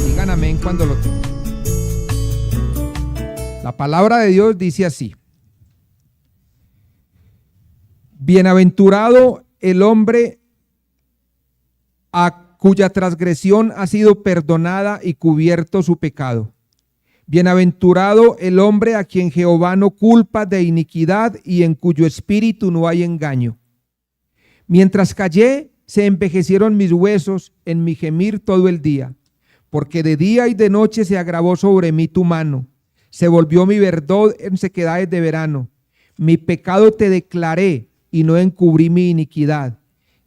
Digan amén cuando lo tengan. La palabra de Dios dice así: bienaventurado el hombre a cuya transgresión ha sido perdonada y cubierto su pecado. Bienaventurado el hombre a quien Jehová no culpa de iniquidad y en cuyo espíritu no hay engaño. Mientras callé, se envejecieron mis huesos en mi gemir todo el día, porque de día y de noche se agravó sobre mí tu mano. Se volvió mi verdor en sequedades de verano. Mi pecado te declaré y no encubrí mi iniquidad.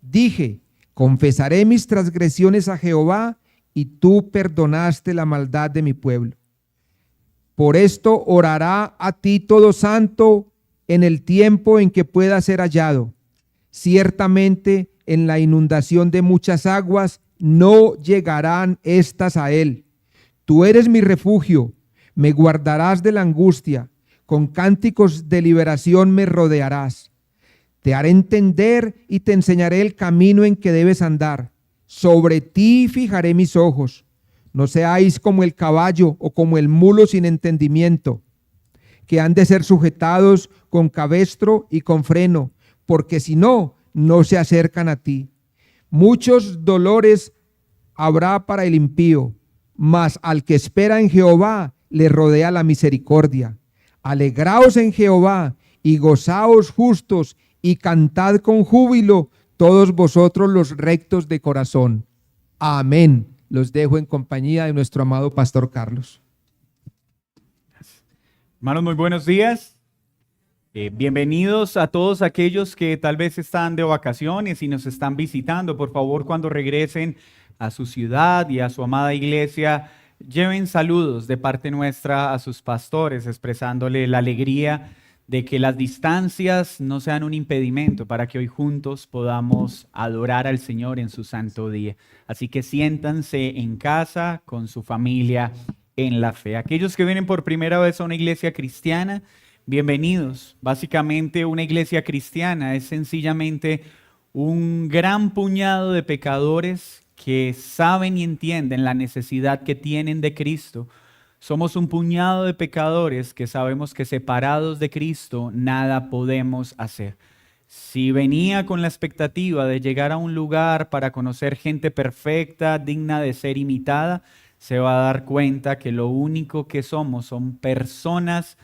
Dije, confesaré mis transgresiones a Jehová, y tú perdonaste la maldad de mi pueblo. Por esto orará a ti todo santo en el tiempo en que pueda ser hallado. Ciertamente en la inundación de muchas aguas no llegarán estas a él. Tú eres mi refugio, me guardarás de la angustia, con cánticos de liberación me rodearás. Te haré entender y te enseñaré el camino en que debes andar. Sobre ti fijaré mis ojos. No seáis como el caballo o como el mulo sin entendimiento, que han de ser sujetados con cabestro y con freno, porque si no, no se acercan a ti. Muchos dolores habrá para el impío, mas al que espera en Jehová le rodea la misericordia. Alegraos en Jehová y gozaos justos y cantad con júbilo todos vosotros los rectos de corazón. Amén. Los dejo en compañía de nuestro amado Pastor Carlos. Hermanos, muy buenos días. Bienvenidos a todos aquellos que tal vez están de vacaciones y nos están visitando. Por favor, cuando regresen a su ciudad y a su amada iglesia, lleven saludos de parte nuestra a sus pastores, expresándole la alegría de que las distancias no sean un impedimento para que hoy juntos podamos adorar al Señor en su santo día. Así que siéntanse en casa con su familia en la fe. Aquellos que vienen por primera vez a una iglesia cristiana, bienvenidos. Básicamente una iglesia cristiana es sencillamente un gran puñado de pecadores que saben y entienden la necesidad que tienen de Cristo. Somos un puñado de pecadores que sabemos que separados de Cristo nada podemos hacer. Si venía con la expectativa de llegar a un lugar para conocer gente perfecta, digna de ser imitada, se va a dar cuenta que lo único que somos son personas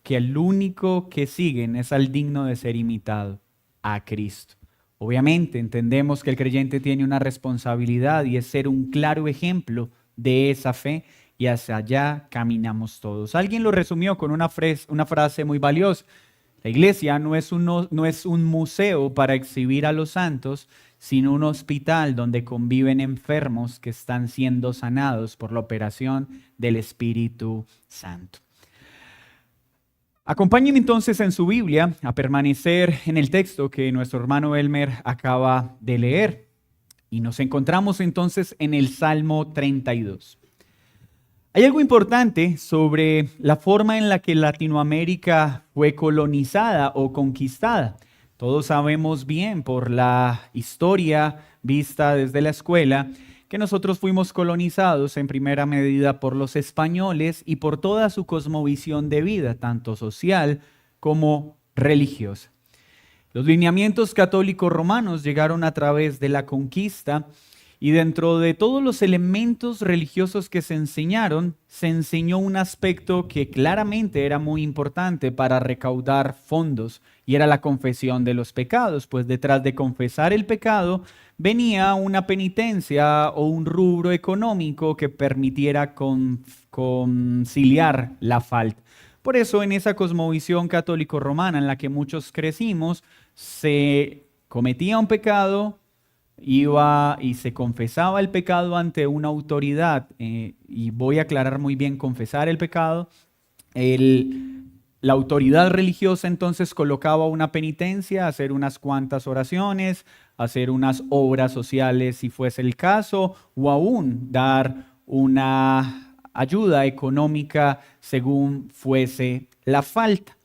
que el único que siguen es al digno de ser imitado, a Cristo. Obviamente entendemos que el creyente tiene una responsabilidad y es ser un claro ejemplo de esa fe, y hacia allá caminamos todos. Alguien lo resumió con una frase muy valiosa. La iglesia no es un museo para exhibir a los santos, sino un hospital donde conviven enfermos que están siendo sanados por la operación del Espíritu Santo. Acompáñenme entonces en su Biblia a permanecer en el texto que nuestro hermano Elmer acaba de leer. Y nos encontramos entonces en el Salmo 32. Hay algo importante sobre la forma en la que Latinoamérica fue colonizada o conquistada. Todos sabemos bien por la historia vista desde la escuela que nosotros fuimos colonizados en primera medida por los españoles y por toda su cosmovisión de vida, tanto social como religiosa. Los lineamientos católicos romanos llegaron a través de la conquista. Y dentro de todos los elementos religiosos que se enseñaron, se enseñó un aspecto que claramente era muy importante para recaudar fondos, y era la confesión de los pecados, pues detrás de confesar el pecado venía una penitencia o un rubro económico que permitiera conciliar la falta. Por eso en esa cosmovisión católico-romana en la que muchos crecimos, se cometía un pecado, iba y se confesaba el pecado ante una autoridad, y voy a aclarar muy bien, confesar el pecado. La autoridad religiosa entonces colocaba una penitencia, hacer unas cuantas oraciones, hacer unas obras sociales si fuese el caso, o aún dar una ayuda económica según fuese la falta.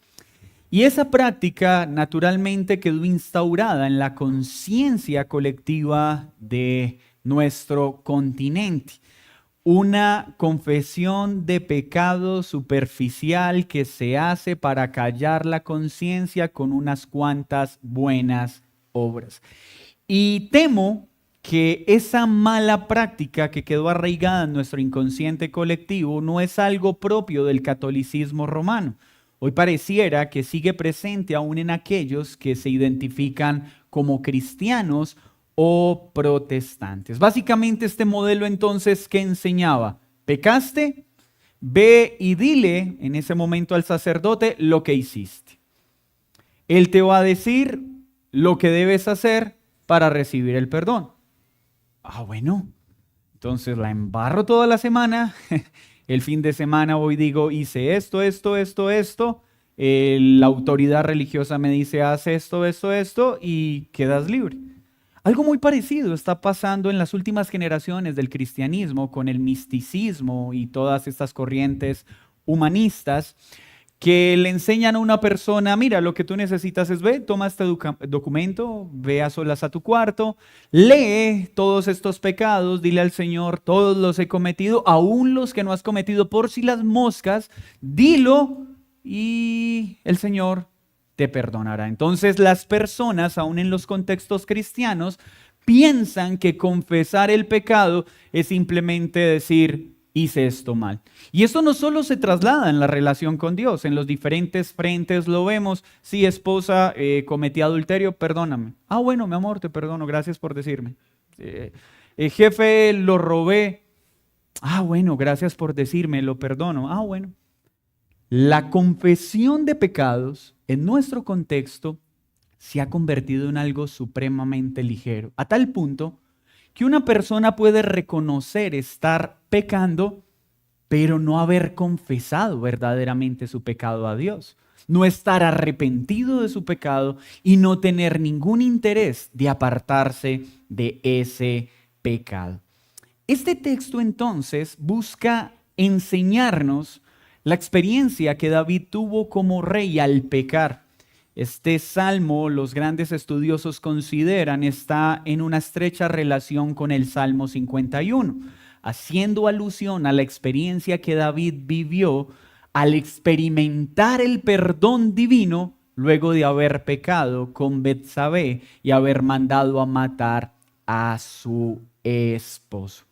Y esa práctica naturalmente quedó instaurada en la conciencia colectiva de nuestro continente. Una confesión de pecado superficial que se hace para callar la conciencia con unas cuantas buenas obras. Y temo que esa mala práctica que quedó arraigada en nuestro inconsciente colectivo no es algo propio del catolicismo romano. Hoy pareciera que sigue presente aún en aquellos que se identifican como cristianos o protestantes. Básicamente este modelo entonces, ¿qué enseñaba? ¿Pecaste? Ve y dile en ese momento al sacerdote lo que hiciste. Él te va a decir lo que debes hacer para recibir el perdón. Bueno, entonces la embarro toda la semana. El fin de semana voy y digo, hice esto. La autoridad religiosa me dice, haz esto y quedas libre. Algo muy parecido está pasando en las últimas generaciones del cristianismo con el misticismo y todas estas corrientes humanistas que le enseñan a una persona, mira, lo que tú necesitas es ve, toma este documento, ve a solas a tu cuarto, lee todos estos pecados, dile al Señor, todos los he cometido, aún los que no has cometido por si las moscas, dilo y el Señor te perdonará. Entonces las personas, aún en los contextos cristianos, piensan que confesar el pecado es simplemente decir, hice esto mal. Y esto no solo se traslada en la relación con Dios, en los diferentes frentes lo vemos. Si esposa, cometí adulterio, perdóname. Bueno, mi amor, te perdono, gracias por decirme. Jefe, lo robé. Bueno, gracias por decirme, lo perdono. Bueno. La confesión de pecados en nuestro contexto se ha convertido en algo supremamente ligero, a tal punto que una persona puede reconocer estar pecando, pero no haber confesado verdaderamente su pecado a Dios, no estar arrepentido de su pecado y no tener ningún interés de apartarse de ese pecado. Este texto entonces busca enseñarnos la experiencia que David tuvo como rey al pecar. Este salmo, los grandes estudiosos consideran, está en una estrecha relación con el Salmo 51, haciendo alusión a la experiencia que David vivió al experimentar el perdón divino luego de haber pecado con Betsabé y haber mandado a matar a su esposo.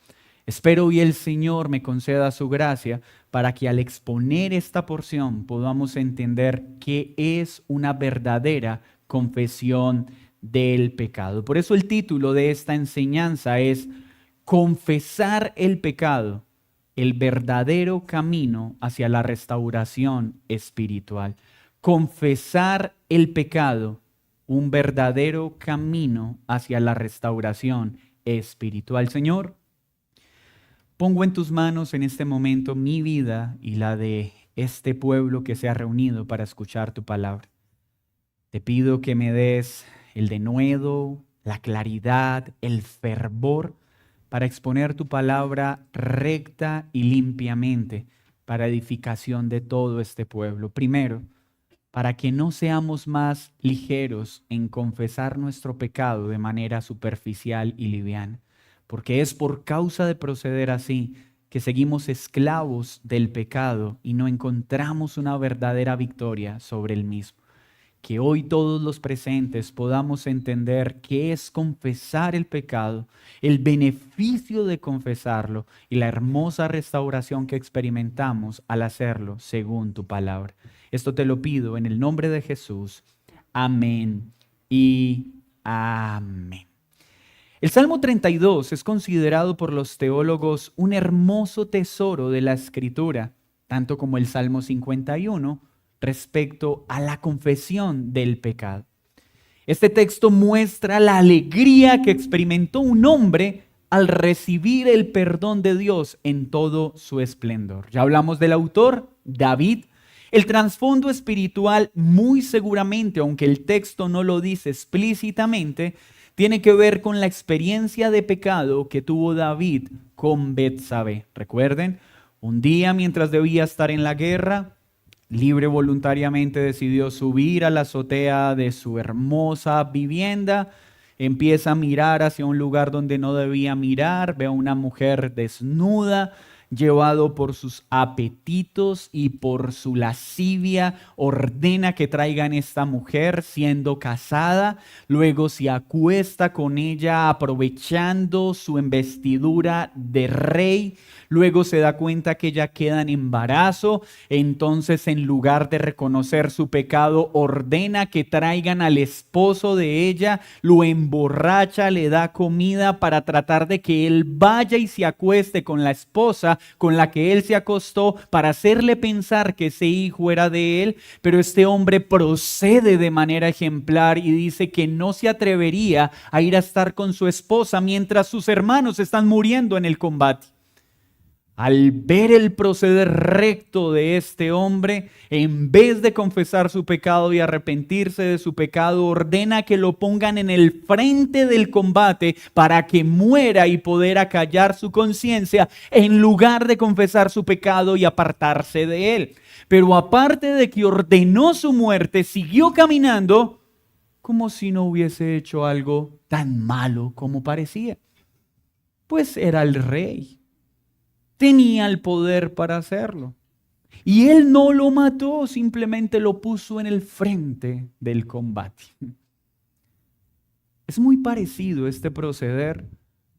Espero hoy el Señor me conceda su gracia para que al exponer esta porción podamos entender qué es una verdadera confesión del pecado. Por eso el título de esta enseñanza es Confesar el pecado, el verdadero camino hacia la restauración espiritual. Confesar el pecado, un verdadero camino hacia la restauración espiritual. Señor, pongo en tus manos en este momento mi vida y la de este pueblo que se ha reunido para escuchar tu palabra. Te pido que me des el denuedo, la claridad, el fervor para exponer tu palabra recta y limpiamente para edificación de todo este pueblo. Primero, para que no seamos más ligeros en confesar nuestro pecado de manera superficial y liviana. Porque es por causa de proceder así que seguimos esclavos del pecado y no encontramos una verdadera victoria sobre el mismo. Que hoy todos los presentes podamos entender qué es confesar el pecado, el beneficio de confesarlo y la hermosa restauración que experimentamos al hacerlo según tu palabra. Esto te lo pido en el nombre de Jesús. Amén y amén. El Salmo 32 es considerado por los teólogos un hermoso tesoro de la Escritura, tanto como el Salmo 51 respecto a la confesión del pecado. Este texto muestra la alegría que experimentó un hombre al recibir el perdón de Dios en todo su esplendor. Ya hablamos del autor, David. El trasfondo espiritual, muy seguramente, aunque el texto no lo dice explícitamente, tiene que ver con la experiencia de pecado que tuvo David con Betsabé. Recuerden, un día mientras debía estar en la guerra, libre voluntariamente decidió subir a la azotea de su hermosa vivienda. Empieza a mirar hacia un lugar donde no debía mirar. Ve a una mujer desnuda, llevado por sus apetitos y por su lascivia, ordena que traigan esta mujer siendo casada, luego se acuesta con ella aprovechando su investidura de rey, luego se da cuenta que ella queda en embarazo, entonces en lugar de reconocer su pecado, ordena que traigan al esposo de ella, lo emborracha, le da comida para tratar de que él vaya y se acueste con la esposa con la que él se acostó para hacerle pensar que ese hijo era de él, pero este hombre procede de manera ejemplar y dice que no se atrevería a ir a estar con su esposa mientras sus hermanos están muriendo en el combate. Al ver el proceder recto de este hombre, en vez de confesar su pecado y arrepentirse de su pecado, ordena que lo pongan en el frente del combate para que muera y poder acallar su conciencia en lugar de confesar su pecado y apartarse de él. Pero aparte de que ordenó su muerte, siguió caminando como si no hubiese hecho algo tan malo como parecía. Pues era el rey. Tenía el poder para hacerlo. Y él no lo mató, simplemente lo puso en el frente del combate. Es muy parecido este proceder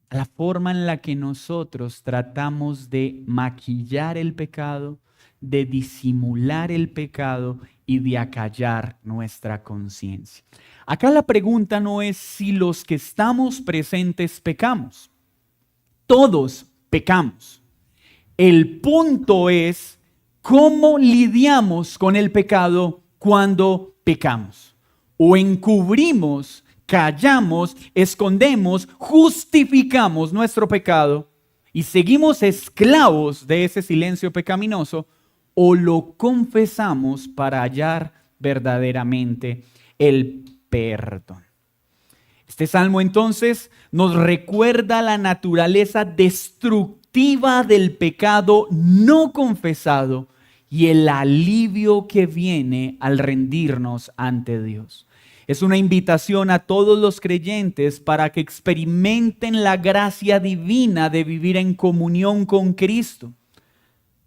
a la forma en la que nosotros tratamos de maquillar el pecado, de disimular el pecado y de acallar nuestra conciencia. Acá la pregunta no es si los que estamos presentes pecamos. Todos pecamos. El punto es cómo lidiamos con el pecado cuando pecamos. O encubrimos, callamos, escondemos, justificamos nuestro pecado y seguimos esclavos de ese silencio pecaminoso, o lo confesamos para hallar verdaderamente el perdón. Este salmo entonces nos recuerda la naturaleza destructiva del pecado no confesado y el alivio que viene al rendirnos ante Dios. Es una invitación a todos los creyentes para que experimenten la gracia divina de vivir en comunión con Cristo.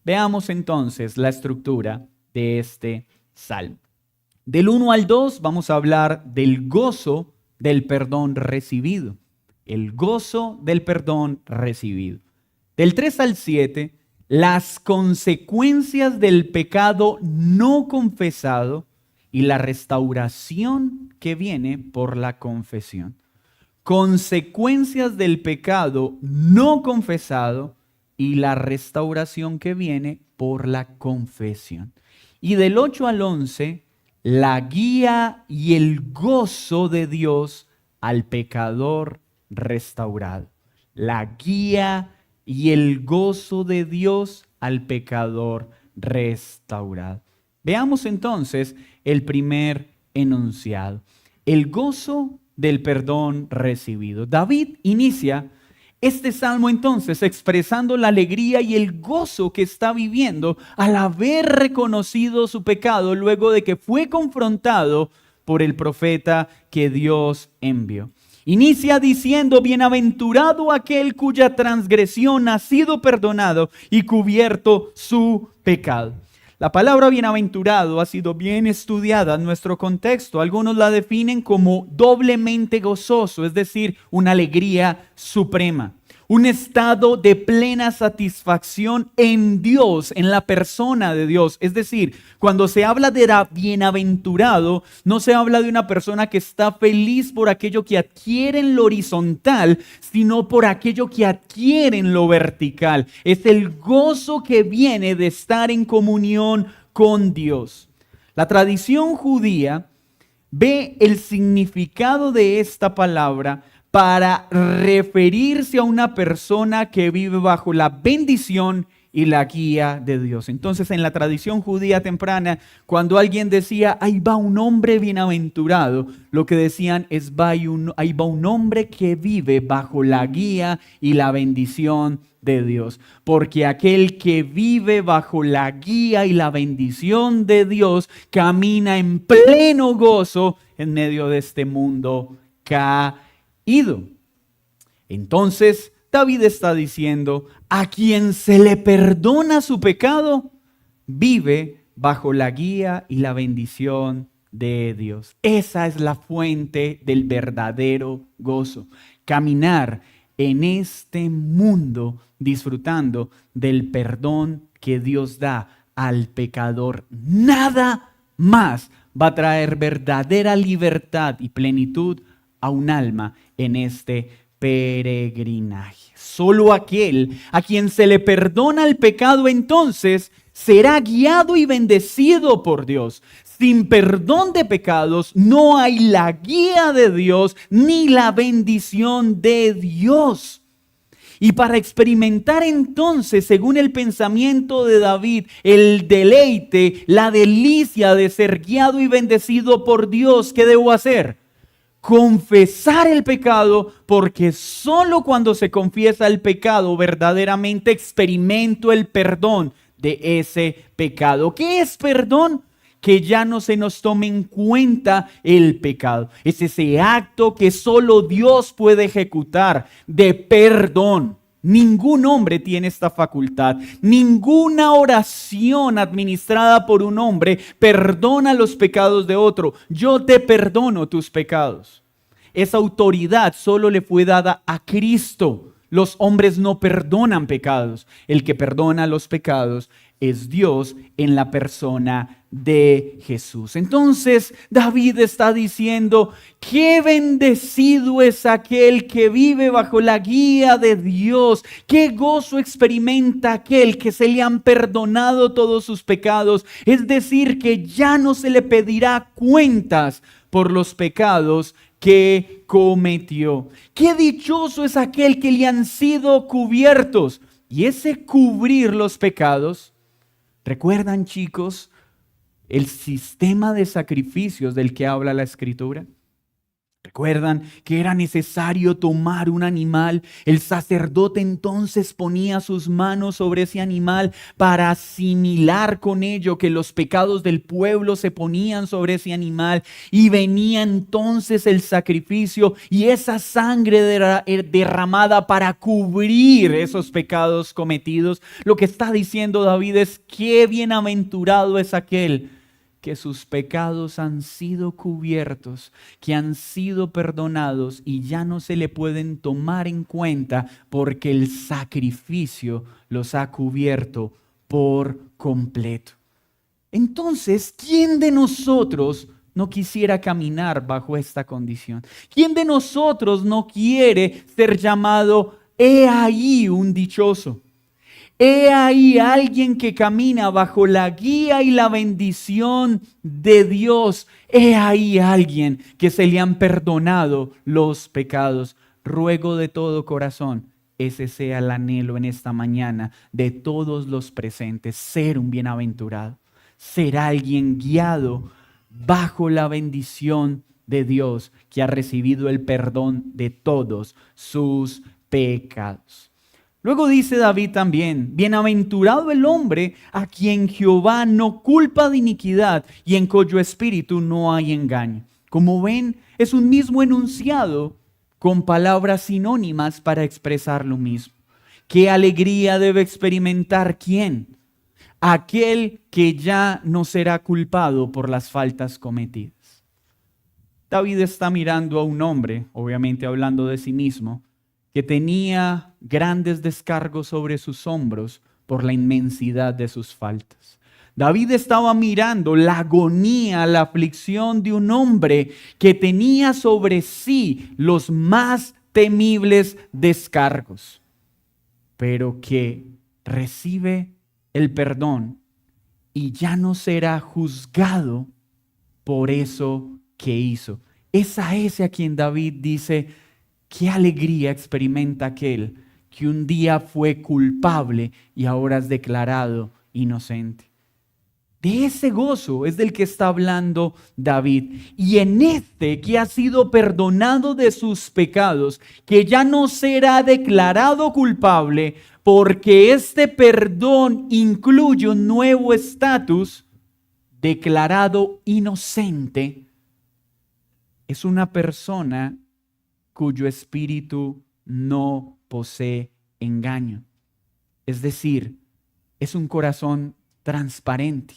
Veamos entonces la estructura de este salmo. Del 1 al 2 vamos a hablar del gozo del perdón recibido. El gozo del perdón recibido. Del 3 al 7, las consecuencias del pecado no confesado y la restauración que viene por la confesión. Consecuencias del pecado no confesado y la restauración que viene por la confesión. Y del 8 al 11, la guía y el gozo de Dios al pecador restaurado. La guía y el gozo de Dios al pecador restaurado. Veamos entonces el primer enunciado. El gozo del perdón recibido. David inicia este salmo entonces expresando la alegría y el gozo que está viviendo al haber reconocido su pecado luego de que fue confrontado por el profeta que Dios envió. Inicia diciendo, bienaventurado aquel cuya transgresión ha sido perdonado y cubierto su pecado. La palabra bienaventurado ha sido bien estudiada en nuestro contexto. Algunos la definen como doblemente gozoso, es decir, una alegría suprema. Un estado de plena satisfacción en Dios, en la persona de Dios. Es decir, cuando se habla de bienaventurado, no se habla de una persona que está feliz por aquello que adquiere en lo horizontal, sino por aquello que adquiere en lo vertical. Es el gozo que viene de estar en comunión con Dios. La tradición judía ve el significado de esta palabra para referirse a una persona que vive bajo la bendición y la guía de Dios. Entonces, en la tradición judía temprana, cuando alguien decía, ahí va un hombre bienaventurado, lo que decían es, ahí va un hombre que vive bajo la guía y la bendición de Dios. Porque aquel que vive bajo la guía y la bendición de Dios camina en pleno gozo en medio de este mundo caído. Entonces, David está diciendo, a quien se le perdona su pecado, vive bajo la guía y la bendición de Dios. Esa es la fuente del verdadero gozo. Caminar en este mundo disfrutando del perdón que Dios da al pecador. Nada más va a traer verdadera libertad y plenitud a un alma en este peregrinaje. Solo aquel a quien se le perdona el pecado entonces será guiado y bendecido por Dios. Sin perdón de pecados no hay la guía de Dios ni la bendición de Dios. Y para experimentar entonces, según el pensamiento de David, el deleite, la delicia de ser guiado y bendecido por Dios, ¿qué debo hacer? Confesar el pecado, porque solo cuando se confiesa el pecado verdaderamente experimento el perdón de ese pecado. ¿Qué es perdón? Que ya no se nos tome en cuenta el pecado. Es ese acto que solo Dios puede ejecutar de perdón. Ningún hombre tiene esta facultad. Ninguna oración administrada por un hombre perdona los pecados de otro. Yo te perdono tus pecados. Esa autoridad solo le fue dada a Cristo. Los hombres no perdonan pecados. El que perdona los pecados es Dios en la persona de Jesús. Entonces David está diciendo, qué bendecido es aquel que vive bajo la guía de Dios. Qué gozo experimenta aquel que se le han perdonado todos sus pecados. Es decir, que ya no se le pedirá cuentas por los pecados que cometió. Qué dichoso es aquel que le han sido cubiertos. Y ese cubrir los pecados, ¿recuerdan, chicos, el sistema de sacrificios del que habla la Escritura? ¿Recuerdan que era necesario tomar un animal? El sacerdote entonces ponía sus manos sobre ese animal para asimilar con ello que los pecados del pueblo se ponían sobre ese animal, y venía entonces el sacrificio y esa sangre derramada para cubrir esos pecados cometidos. Lo que está diciendo David es, qué bienaventurado es aquel que sus pecados han sido cubiertos, que han sido perdonados y ya no se le pueden tomar en cuenta porque el sacrificio los ha cubierto por completo. Entonces, ¿quién de nosotros no quisiera caminar bajo esta condición? ¿Quién de nosotros no quiere ser llamado, he ahí un dichoso? He ahí alguien que camina bajo la guía y la bendición de Dios. He ahí alguien que se le han perdonado los pecados. Ruego de todo corazón, ese sea el anhelo en esta mañana de todos los presentes, ser un bienaventurado, ser alguien guiado bajo la bendición de Dios, que ha recibido el perdón de todos sus pecados. Luego dice David también, bienaventurado el hombre a quien Jehová no culpa de iniquidad y en cuyo espíritu no hay engaño. Como ven, es un mismo enunciado con palabras sinónimas para expresar lo mismo. ¿Qué alegría debe experimentar quién? Aquel que ya no será culpado por las faltas cometidas. David está mirando a un hombre, obviamente hablando de sí mismo, que tenía grandes descargos sobre sus hombros por la inmensidad de sus faltas. David estaba mirando la agonía, la aflicción de un hombre que tenía sobre sí los más temibles descargos, pero que recibe el perdón y ya no será juzgado por eso que hizo. Es a ese a quien David dice, qué alegría experimenta aquel que un día fue culpable y ahora es declarado inocente. De ese gozo es del que está hablando David. Y en este que ha sido perdonado de sus pecados, que ya no será declarado culpable, porque este perdón incluye un nuevo estatus, declarado inocente, es una persona cuyo espíritu no posee engaño. Es decir, es un corazón transparente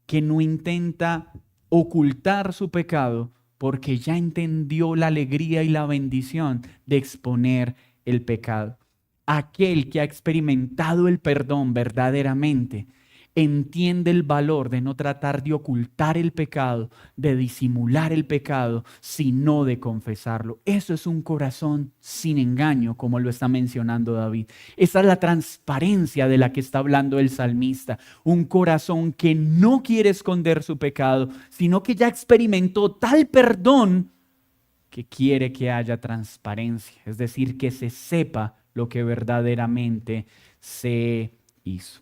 que no intenta ocultar su pecado porque ya entendió la alegría y la bendición de exponer el pecado. Aquel que ha experimentado el perdón verdaderamente entiende el valor de no tratar de ocultar el pecado, de disimular el pecado, sino de confesarlo. Eso es un corazón sin engaño, como lo está mencionando David. Esa es la transparencia de la que está hablando el salmista. Un corazón que no quiere esconder su pecado, sino que ya experimentó tal perdón que quiere que haya transparencia. Es decir, que se sepa lo que verdaderamente se hizo.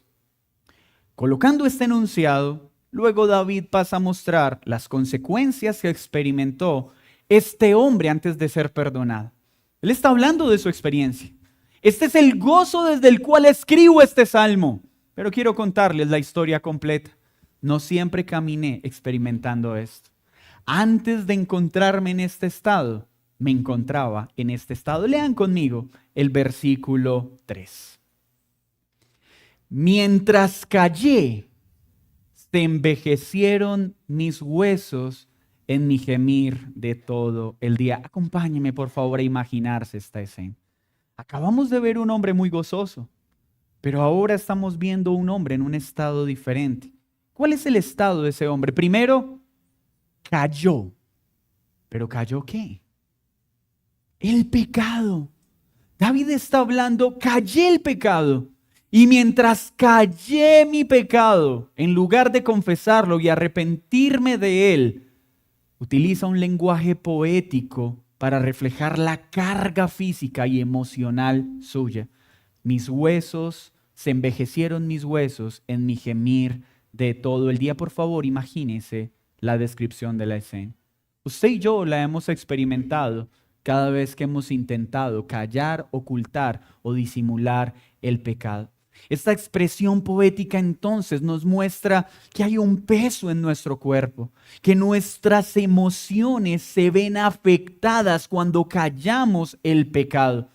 Colocando este enunciado, luego David pasa a mostrar las consecuencias que experimentó este hombre antes de ser perdonado. Él está hablando de su experiencia. Este es el gozo desde el cual escribo este salmo. Pero quiero contarles la historia completa. No siempre caminé experimentando esto. Antes de encontrarme en este estado, me encontraba en este estado. Lean conmigo el versículo 3. Mientras callé, se envejecieron mis huesos en mi gemir de todo el día. Acompáñeme, por favor, a imaginarse esta escena. Acabamos de ver un hombre muy gozoso, pero ahora estamos viendo un hombre en un estado diferente. ¿Cuál es el estado de ese hombre? Primero, cayó. ¿Pero cayó qué? El pecado. David está hablando, callé el pecado. Y mientras callé mi pecado, en lugar de confesarlo y arrepentirme de él, utiliza un lenguaje poético para reflejar la carga física y emocional suya. Mis huesos, se envejecieron mis huesos en mi gemir de todo el día. Por favor, imagínese la descripción de la escena. Usted y yo la hemos experimentado cada vez que hemos intentado callar, ocultar o disimular el pecado. Esta expresión poética entonces nos muestra que hay un peso en nuestro cuerpo, que nuestras emociones se ven afectadas cuando callamos el pecado.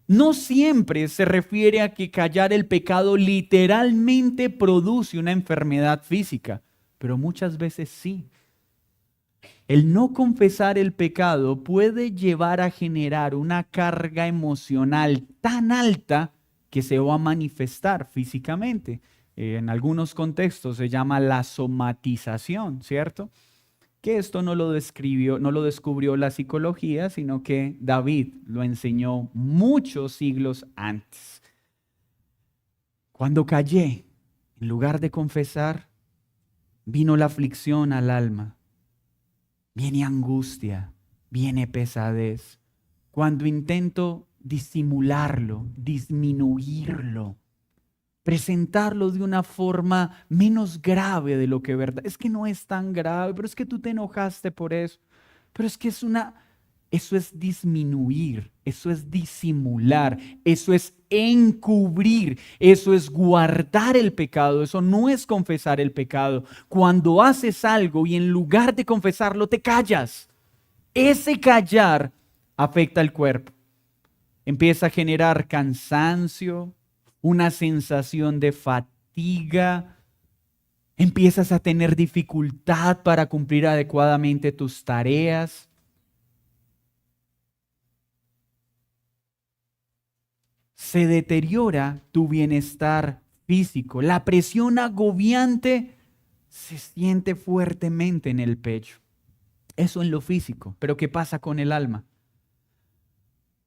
No siempre se refiere a que callar el pecado literalmente produce una enfermedad física, pero muchas veces sí. El no confesar el pecado puede llevar a generar una carga emocional tan alta que se va a manifestar físicamente. En algunos contextos se llama la somatización, ¿cierto? Que esto no lo descubrió la psicología, sino que David lo enseñó muchos siglos antes. Cuando callé, en lugar de confesar, vino la aflicción al alma, viene angustia, viene pesadez. Cuando intento disimularlo, disminuirlo, presentarlo de una forma menos grave de lo que verdad. Es que no es tan grave, pero es que tú te enojaste por eso. Pero es que eso es disminuir, eso es disimular, eso es encubrir, eso es guardar el pecado, eso no es confesar el pecado. Cuando haces algo y en lugar de confesarlo te callas, ese callar afecta al cuerpo. Empieza a generar cansancio, una sensación de fatiga, empiezas a tener dificultad para cumplir adecuadamente tus tareas. Se deteriora tu bienestar físico. La presión agobiante se siente fuertemente en el pecho. Eso en lo físico. Pero ¿qué pasa con el alma?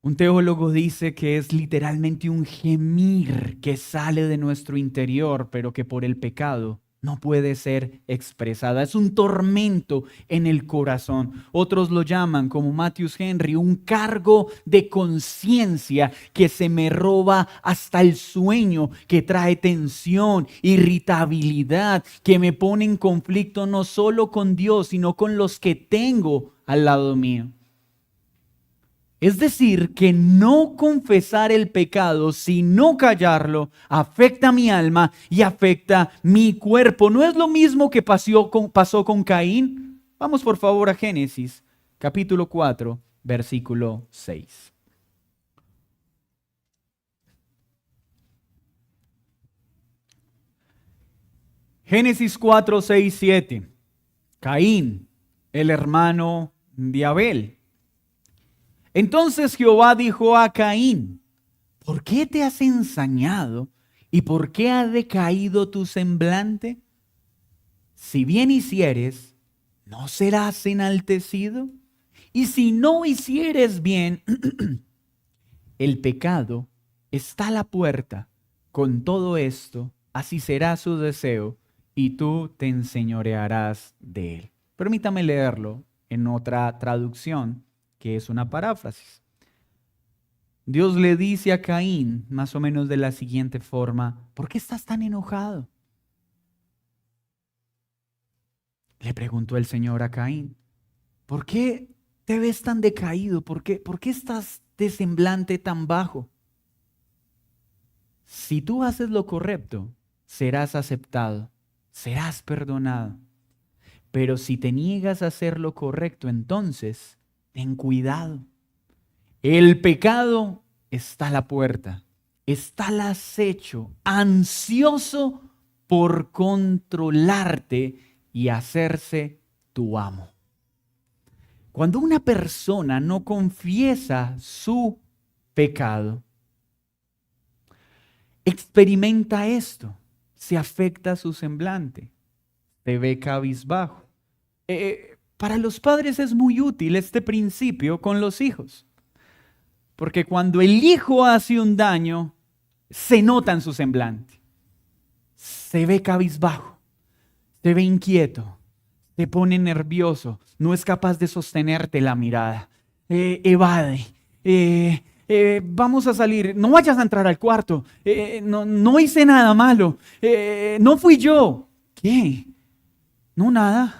Un teólogo dice que es literalmente un gemir que sale de nuestro interior, pero que por el pecado no puede ser expresada. Es un tormento en el corazón. Otros lo llaman, como Matthews Henry, un cargo de conciencia que se me roba hasta el sueño, que trae tensión, irritabilidad, que me pone en conflicto no solo con Dios, sino con los que tengo al lado mío. Es decir, que no confesar el pecado, sino callarlo, afecta mi alma y afecta mi cuerpo. ¿No es lo mismo que pasó con Caín? Vamos por favor a Génesis, capítulo 4, versículo 6. Génesis 4, 6, 7. Caín, el hermano de Abel. Entonces Jehová dijo a Caín: ¿por qué te has ensañado y por qué ha decaído tu semblante? Si bien hicieres, ¿no serás enaltecido? Y si no hicieres bien, el pecado está a la puerta. Con todo esto, así será su deseo y tú te enseñorearás de él. Permítame leerlo en otra traducción, que es una paráfrasis. Dios le dice a Caín más o menos de la siguiente forma: ¿por qué estás tan enojado? Le preguntó el Señor a Caín: ¿por qué te ves tan decaído? ¿Por qué estás de semblante tan bajo? Si tú haces lo correcto, serás aceptado, serás perdonado. Pero si te niegas a hacer lo correcto, entonces ten cuidado. El pecado está a la puerta, está al acecho, ansioso por controlarte y hacerse tu amo. Cuando una persona no confiesa su pecado, experimenta esto, se afecta su semblante, se ve cabizbajo. Para los padres es muy útil este principio con los hijos, porque cuando el hijo hace un daño, se nota en su semblante, se ve cabizbajo, se ve inquieto, se pone nervioso, no es capaz de sostenerte la mirada, evade, vamos a salir, no vayas a entrar al cuarto, no hice nada malo, no fui yo. ¿Qué? No, nada.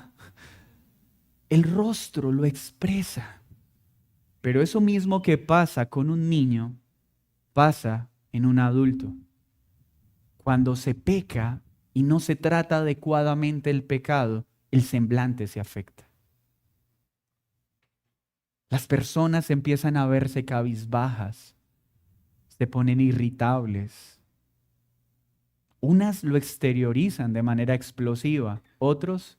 El rostro lo expresa. Pero eso mismo que pasa con un niño, pasa en un adulto. Cuando se peca y no se trata adecuadamente el pecado, el semblante se afecta. Las personas empiezan a verse cabizbajas, se ponen irritables. Unas lo exteriorizan de manera explosiva, otros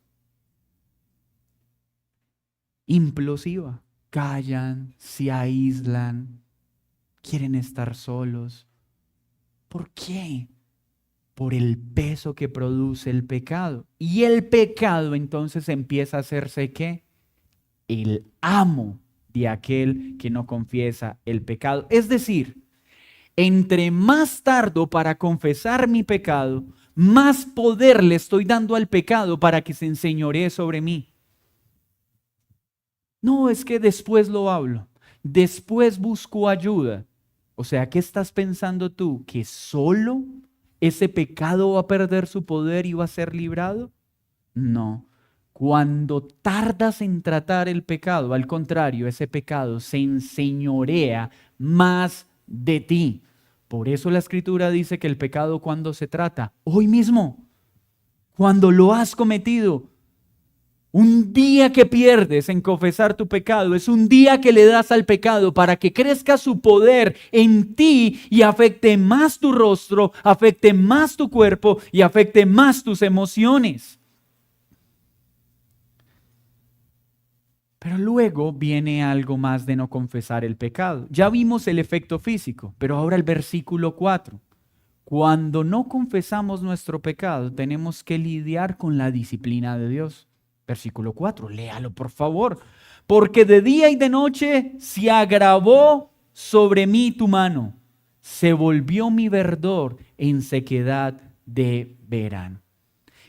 implosiva. Callan, se aíslan, quieren estar solos. ¿Por qué? Por el peso que produce el pecado. Y el pecado entonces empieza a hacerse ¿qué? El amo de aquel que no confiesa el pecado. Es decir, entre más tardo para confesar mi pecado, más poder le estoy dando al pecado para que se enseñoree sobre mí. No, es que después lo hablo, después busco ayuda. O sea, ¿qué estás pensando tú? ¿Que solo ese pecado va a perder su poder y va a ser librado? No. Cuando tardas en tratar el pecado, al contrario, ese pecado se enseñorea más de ti. Por eso la Escritura dice que el pecado, cuando se trata, hoy mismo, cuando lo has cometido, un día que pierdes en confesar tu pecado es un día que le das al pecado para que crezca su poder en ti y afecte más tu rostro, afecte más tu cuerpo y afecte más tus emociones. Pero luego viene algo más de no confesar el pecado. Ya vimos el efecto físico, pero ahora el versículo 4. Cuando no confesamos nuestro pecado, tenemos que lidiar con la disciplina de Dios. Versículo 4, léalo por favor. Porque de día y de noche se agravó sobre mí tu mano, se volvió mi verdor en sequedad de verano.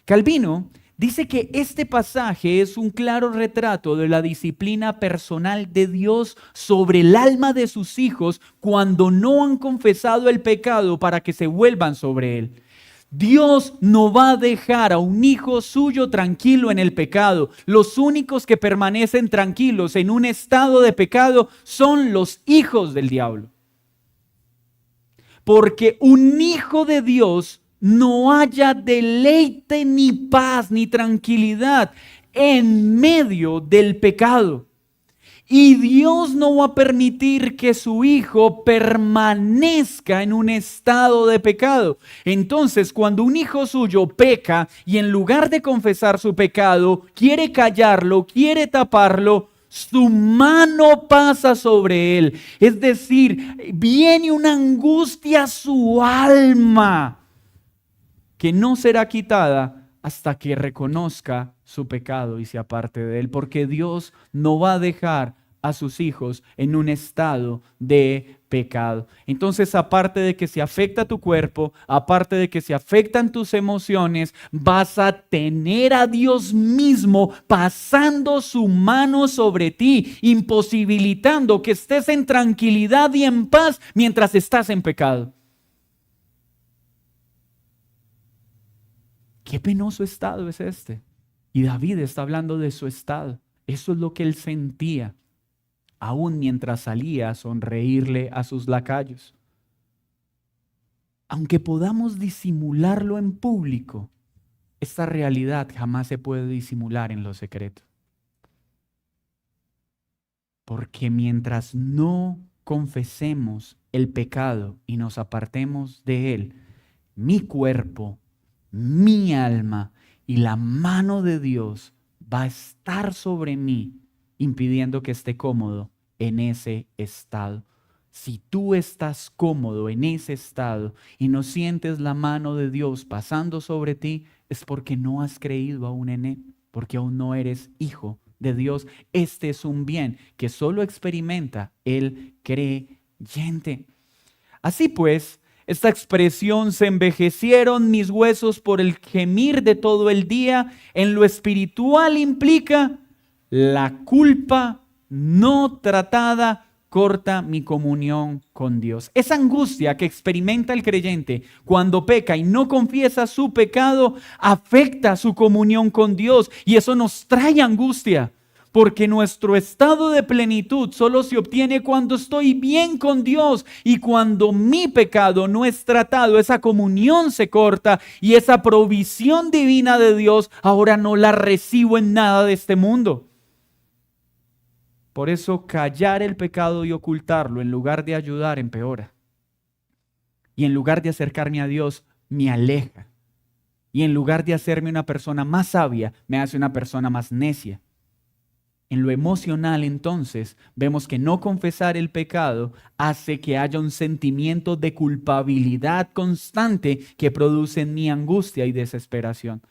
Calvino dice que este pasaje es un claro retrato de la disciplina personal de Dios sobre el alma de sus hijos cuando no han confesado el pecado para que se vuelvan sobre él. Dios no va a dejar a un hijo suyo tranquilo en el pecado. Los únicos que permanecen tranquilos en un estado de pecado son los hijos del diablo. Porque un hijo de Dios no haya deleite, ni paz, ni tranquilidad en medio del pecado. Y Dios no va a permitir que su hijo permanezca en un estado de pecado. Entonces, cuando un hijo suyo peca y en lugar de confesar su pecado, quiere callarlo, quiere taparlo, su mano pasa sobre él. Es decir, viene una angustia a su alma que no será quitada hasta que reconozca su pecado y se aparte de él, porque Dios no va a dejar a sus hijos en un estado de pecado. Entonces, aparte de que se afecta tu cuerpo, aparte de que se afectan tus emociones, vas a tener a Dios mismo pasando su mano sobre ti, imposibilitando que estés en tranquilidad y en paz mientras estás en pecado. Qué penoso estado es este. Y David está hablando de su estado. Eso es lo que él sentía, aún mientras salía a sonreírle a sus lacayos. Aunque podamos disimularlo en público, esta realidad jamás se puede disimular en lo secreto. Porque mientras no confesemos el pecado y nos apartemos de él, mi cuerpo, mi alma y la mano de Dios va a estar sobre mí, impidiendo que esté cómodo en ese estado. Si tú estás cómodo en ese estado y no sientes la mano de Dios pasando sobre ti, es porque no has creído aún en él, porque aún no eres hijo de Dios. Este es un bien que solo experimenta el creyente. Así pues, esta expresión, se envejecieron mis huesos por el gemir de todo el día, en lo espiritual implica la culpa no tratada corta mi comunión con Dios. Esa angustia que experimenta el creyente cuando peca y no confiesa su pecado afecta su comunión con Dios, y eso nos trae angustia. Porque nuestro estado de plenitud solo se obtiene cuando estoy bien con Dios, y cuando mi pecado no es tratado, esa comunión se corta y esa provisión divina de Dios ahora no la recibo en nada de este mundo. Por eso callar el pecado y ocultarlo, en lugar de ayudar, empeora. Y en lugar de acercarme a Dios, me aleja. Y en lugar de hacerme una persona más sabia, me hace una persona más necia. En lo emocional, entonces, vemos que no confesar el pecado hace que haya un sentimiento de culpabilidad constante que produce en mí angustia y desesperación.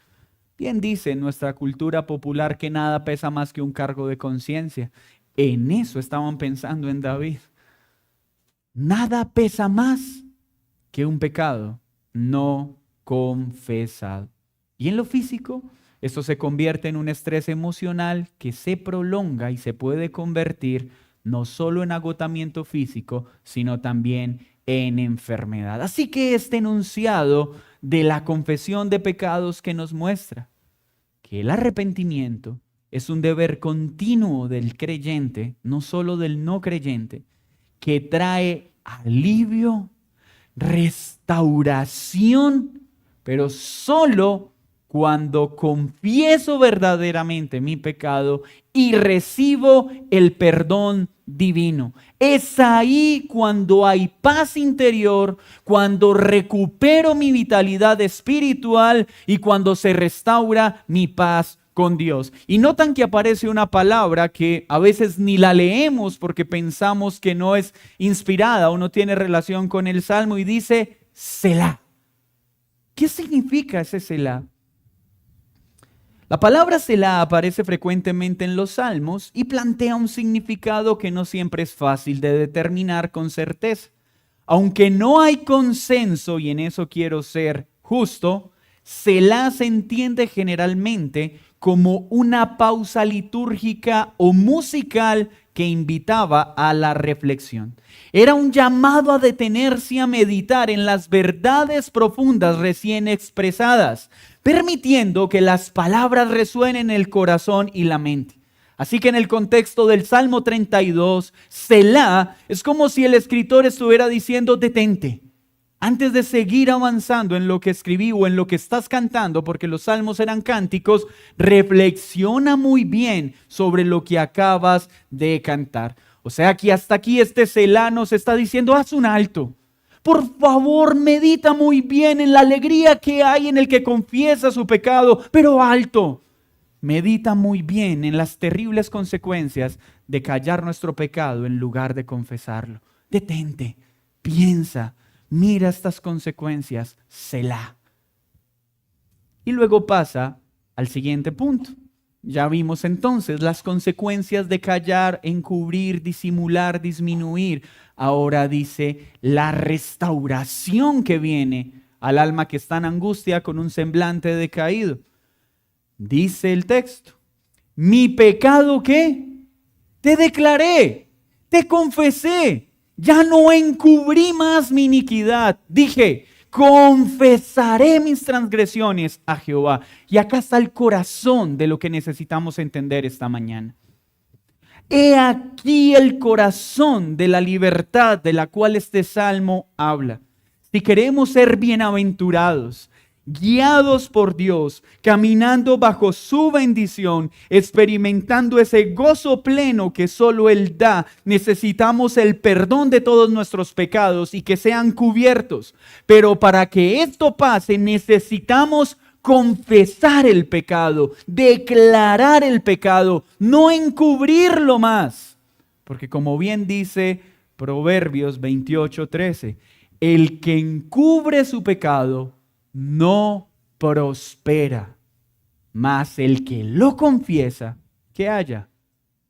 Bien dice en nuestra cultura popular que nada pesa más que un cargo de conciencia. En eso estaban pensando en David. Nada pesa más que un pecado no confesado. Y en lo físico, esto se convierte en un estrés emocional que se prolonga y se puede convertir no solo en agotamiento físico, sino también en enfermedad. Así que este enunciado de la confesión de pecados que nos muestra que el arrepentimiento es un deber continuo del creyente, no solo del no creyente, que trae alivio, restauración, pero solo cuando confieso verdaderamente mi pecado y recibo el perdón divino. Es ahí cuando hay paz interior, cuando recupero mi vitalidad espiritual y cuando se restaura mi paz con Dios. Y notan que aparece una palabra que a veces ni la leemos porque pensamos que no es inspirada o no tiene relación con el Salmo, y dice Selah. ¿Qué significa ese Selah? La palabra Selah aparece frecuentemente en los Salmos y plantea un significado que no siempre es fácil de determinar con certeza. Aunque no hay consenso, y en eso quiero ser justo, Selah se entiende generalmente como una pausa litúrgica o musical que invitaba a la reflexión. Era un llamado a detenerse y a meditar en las verdades profundas recién expresadas, permitiendo que las palabras resuenen en el corazón y la mente. Así que en el contexto del Salmo 32, Selah es como si el escritor estuviera diciendo: detente. Antes de seguir avanzando en lo que escribí o en lo que estás cantando, porque los salmos eran cánticos, reflexiona muy bien sobre lo que acabas de cantar. O sea que hasta aquí este Selah nos está diciendo: haz un alto. Por favor, medita muy bien en la alegría que hay en el que confiesa su pecado, pero alto. Medita muy bien en las terribles consecuencias de callar nuestro pecado en lugar de confesarlo. Detente, piensa. Mira estas consecuencias, Selah. Y luego pasa al siguiente punto. Ya vimos entonces las consecuencias de callar, encubrir, disimular, disminuir. Ahora dice la restauración que viene al alma que está en angustia con un semblante decaído. Dice el texto: mi pecado, ¿qué? Te declaré, te confesé. Ya no encubrí más mi iniquidad. Dije: confesaré mis transgresiones a Jehová. Y acá está el corazón de lo que necesitamos entender esta mañana. He aquí el corazón de la libertad de la cual este salmo habla. Si queremos ser bienaventurados, guiados por Dios, caminando bajo su bendición, experimentando ese gozo pleno que solo Él da, necesitamos el perdón de todos nuestros pecados y que sean cubiertos. Pero para que esto pase, necesitamos confesar el pecado, declarar el pecado, no encubrirlo más. Porque como bien dice Proverbios 28:13, el que encubre su pecado no prospera, mas el que lo confiesa, que haya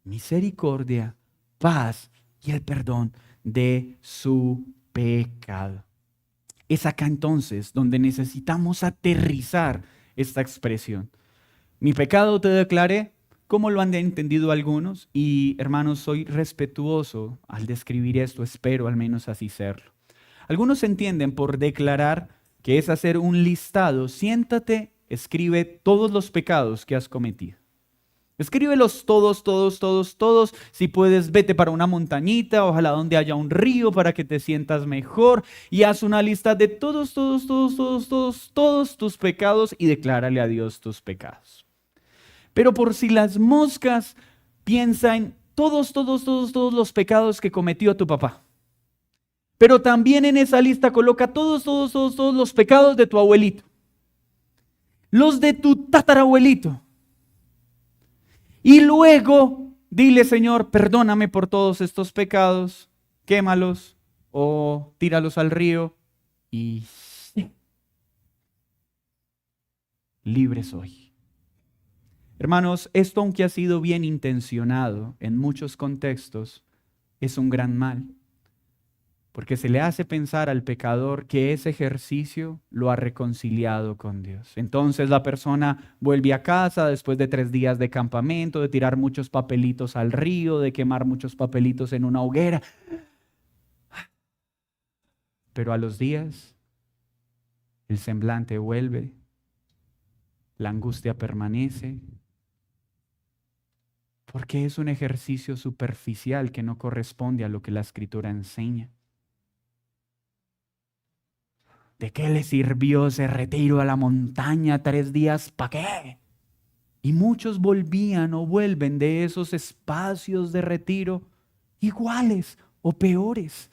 misericordia, paz y el perdón de su pecado. Es acá entonces donde necesitamos aterrizar esta expresión. Mi pecado te declaré, como lo han entendido algunos, y hermanos, soy respetuoso al describir esto, espero al menos así serlo. Algunos entienden por declarar que es hacer un listado. Siéntate, escribe todos los pecados que has cometido. Escríbelos todos, todos, todos, todos. Si puedes, vete para una montañita, ojalá donde haya un río para que te sientas mejor, y haz una lista de todos, todos, todos, todos, todos, todos tus pecados y declárale a Dios tus pecados. Pero por si las moscas, piensa en todos, todos, todos, todos los pecados que cometió tu papá. Pero también en esa lista coloca todos, todos, todos, todos los pecados de tu abuelito. Los de tu tatarabuelito. Y luego dile: Señor, perdóname por todos estos pecados, quémalos o tíralos al río y libre soy. Hermanos, esto, aunque ha sido bien intencionado en muchos contextos, es un gran mal. Porque se le hace pensar al pecador que ese ejercicio lo ha reconciliado con Dios. Entonces la persona vuelve a casa después de 3 días de campamento, de tirar muchos papelitos al río, de quemar muchos papelitos en una hoguera. Pero a los días, el semblante vuelve, la angustia permanece, porque es un ejercicio superficial que no corresponde a lo que la Escritura enseña. ¿De qué le sirvió ese retiro a la montaña 3 días? ¿Para qué? Y muchos volvían o vuelven de esos espacios de retiro iguales o peores,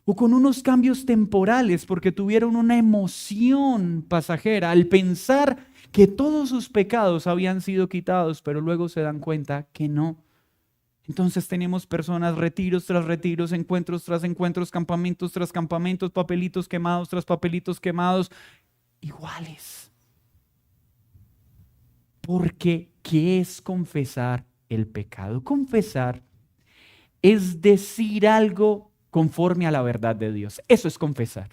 o con unos cambios temporales porque tuvieron una emoción pasajera al pensar que todos sus pecados habían sido quitados, pero luego se dan cuenta que no. Entonces tenemos personas, retiros tras retiros, encuentros tras encuentros, campamentos tras campamentos, papelitos quemados tras papelitos quemados, iguales. Porque, ¿qué es confesar el pecado? Confesar es decir algo conforme a la verdad de Dios. Eso es confesar.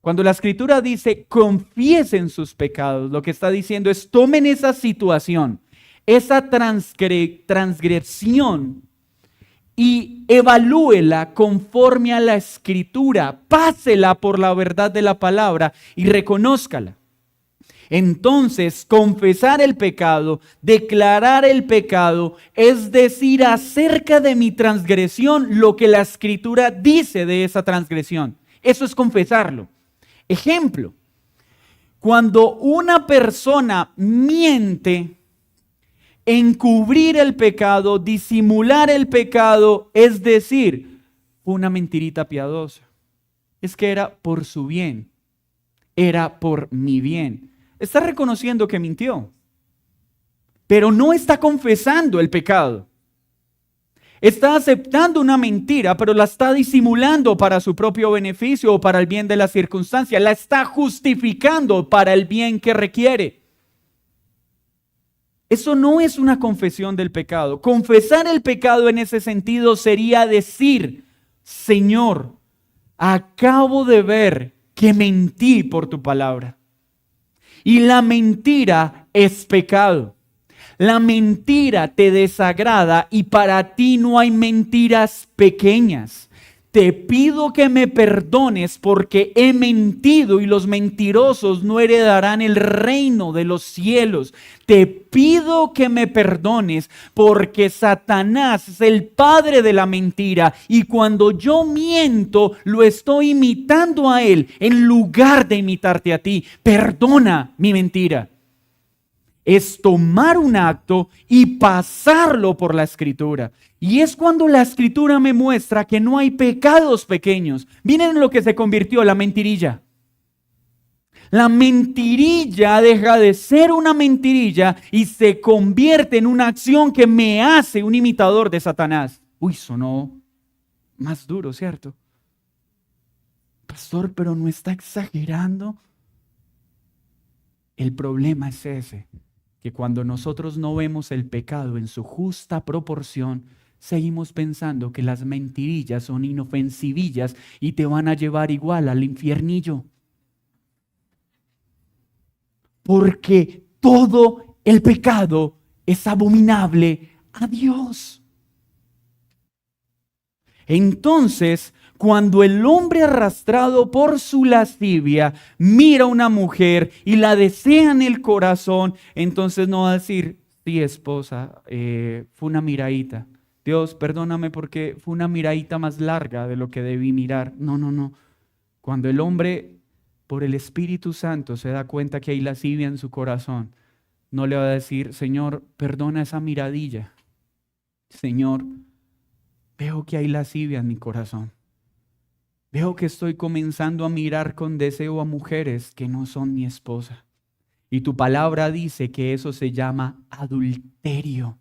Cuando la Escritura dice confiesen sus pecados, lo que está diciendo es tomen esa situación, esa transgresión y evalúela conforme a la Escritura, pásela por la verdad de la palabra y reconózcala. Entonces, confesar el pecado, declarar el pecado, es decir acerca de mi transgresión lo que la Escritura dice de esa transgresión. Eso es confesarlo. Ejemplo, cuando una persona miente, encubrir el pecado, disimular el pecado, es decir, una mentirita piadosa. Es que era por su bien, era por mi bien. Está reconociendo que mintió, pero no está confesando el pecado. Está aceptando una mentira, pero la está disimulando para su propio beneficio o para el bien de la circunstancia. La está justificando para el bien que requiere. Eso no es una confesión del pecado. Confesar el pecado en ese sentido sería decir, Señor, acabo de ver que mentí por tu palabra. Y la mentira es pecado. La mentira te desagrada y para ti no hay mentiras pequeñas. Te pido que me perdones porque he mentido y los mentirosos no heredarán el reino de los cielos. Te pido que me perdones porque Satanás es el padre de la mentira y cuando yo miento lo estoy imitando a él en lugar de imitarte a ti. Perdona mi mentira. Es tomar un acto y pasarlo por la Escritura. Y es cuando la Escritura me muestra que no hay pecados pequeños. Miren en lo que se convirtió la mentirilla. La mentirilla deja de ser una mentirilla y se convierte en una acción que me hace un imitador de Satanás. Uy, sonó más duro, ¿cierto? Pastor, pero no está exagerando. El problema es ese. Que cuando nosotros no vemos el pecado en su justa proporción, seguimos pensando que las mentirillas son inofensivillas y te van a llevar igual al infiernillo. Porque todo el pecado es abominable a Dios. Entonces, cuando el hombre arrastrado por su lascivia mira a una mujer y la desea en el corazón, entonces no va a decir, sí, esposa, fue una miradita. Dios, perdóname porque fue una miradita más larga de lo que debí mirar. No. Cuando el hombre, por el Espíritu Santo, se da cuenta que hay lascivia en su corazón, no le va a decir, Señor, perdona esa miradilla. Señor, veo que hay lascivia en mi corazón. Veo que estoy comenzando a mirar con deseo a mujeres que no son mi esposa. Y tu palabra dice que eso se llama adulterio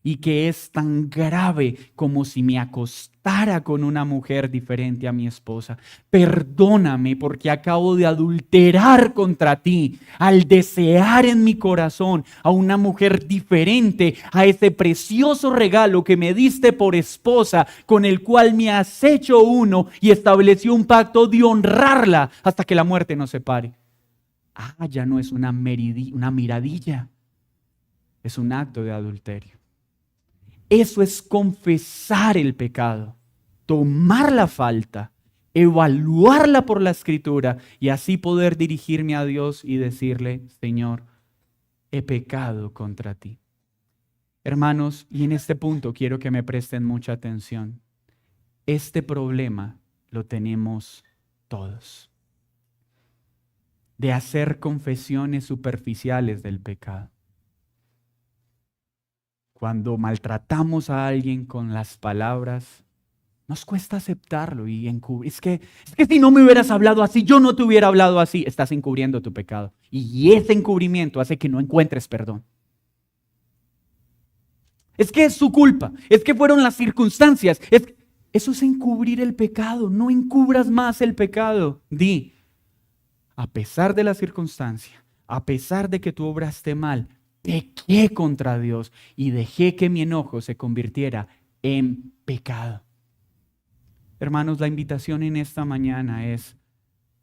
y que es tan grave como si me acostara con una mujer diferente a mi esposa. Perdóname porque acabo de adulterar contra ti al desear en mi corazón a una mujer diferente a ese precioso regalo que me diste por esposa, con el cual me has hecho uno y estableció un pacto de honrarla hasta que la muerte nos separe. Ya no es una miradilla, es un acto de adulterio. Eso es confesar el pecado, tomar la falta, evaluarla por la Escritura y así poder dirigirme a Dios y decirle, Señor, he pecado contra ti. Hermanos, y en este punto quiero que me presten mucha atención. Este problema lo tenemos todos, de hacer confesiones superficiales del pecado. Cuando maltratamos a alguien con las palabras, nos cuesta aceptarlo y encubrir. Es que si no me hubieras hablado así, yo no te hubiera hablado así. Estás encubriendo tu pecado. Y ese encubrimiento hace que no encuentres perdón. Es que es su culpa. Es que fueron las circunstancias. Eso es encubrir el pecado. No encubras más el pecado. Di, a pesar de la circunstancia, a pesar de que tú obraste mal, pequé contra Dios y dejé que mi enojo se convirtiera en pecado. Hermanos, la invitación en esta mañana es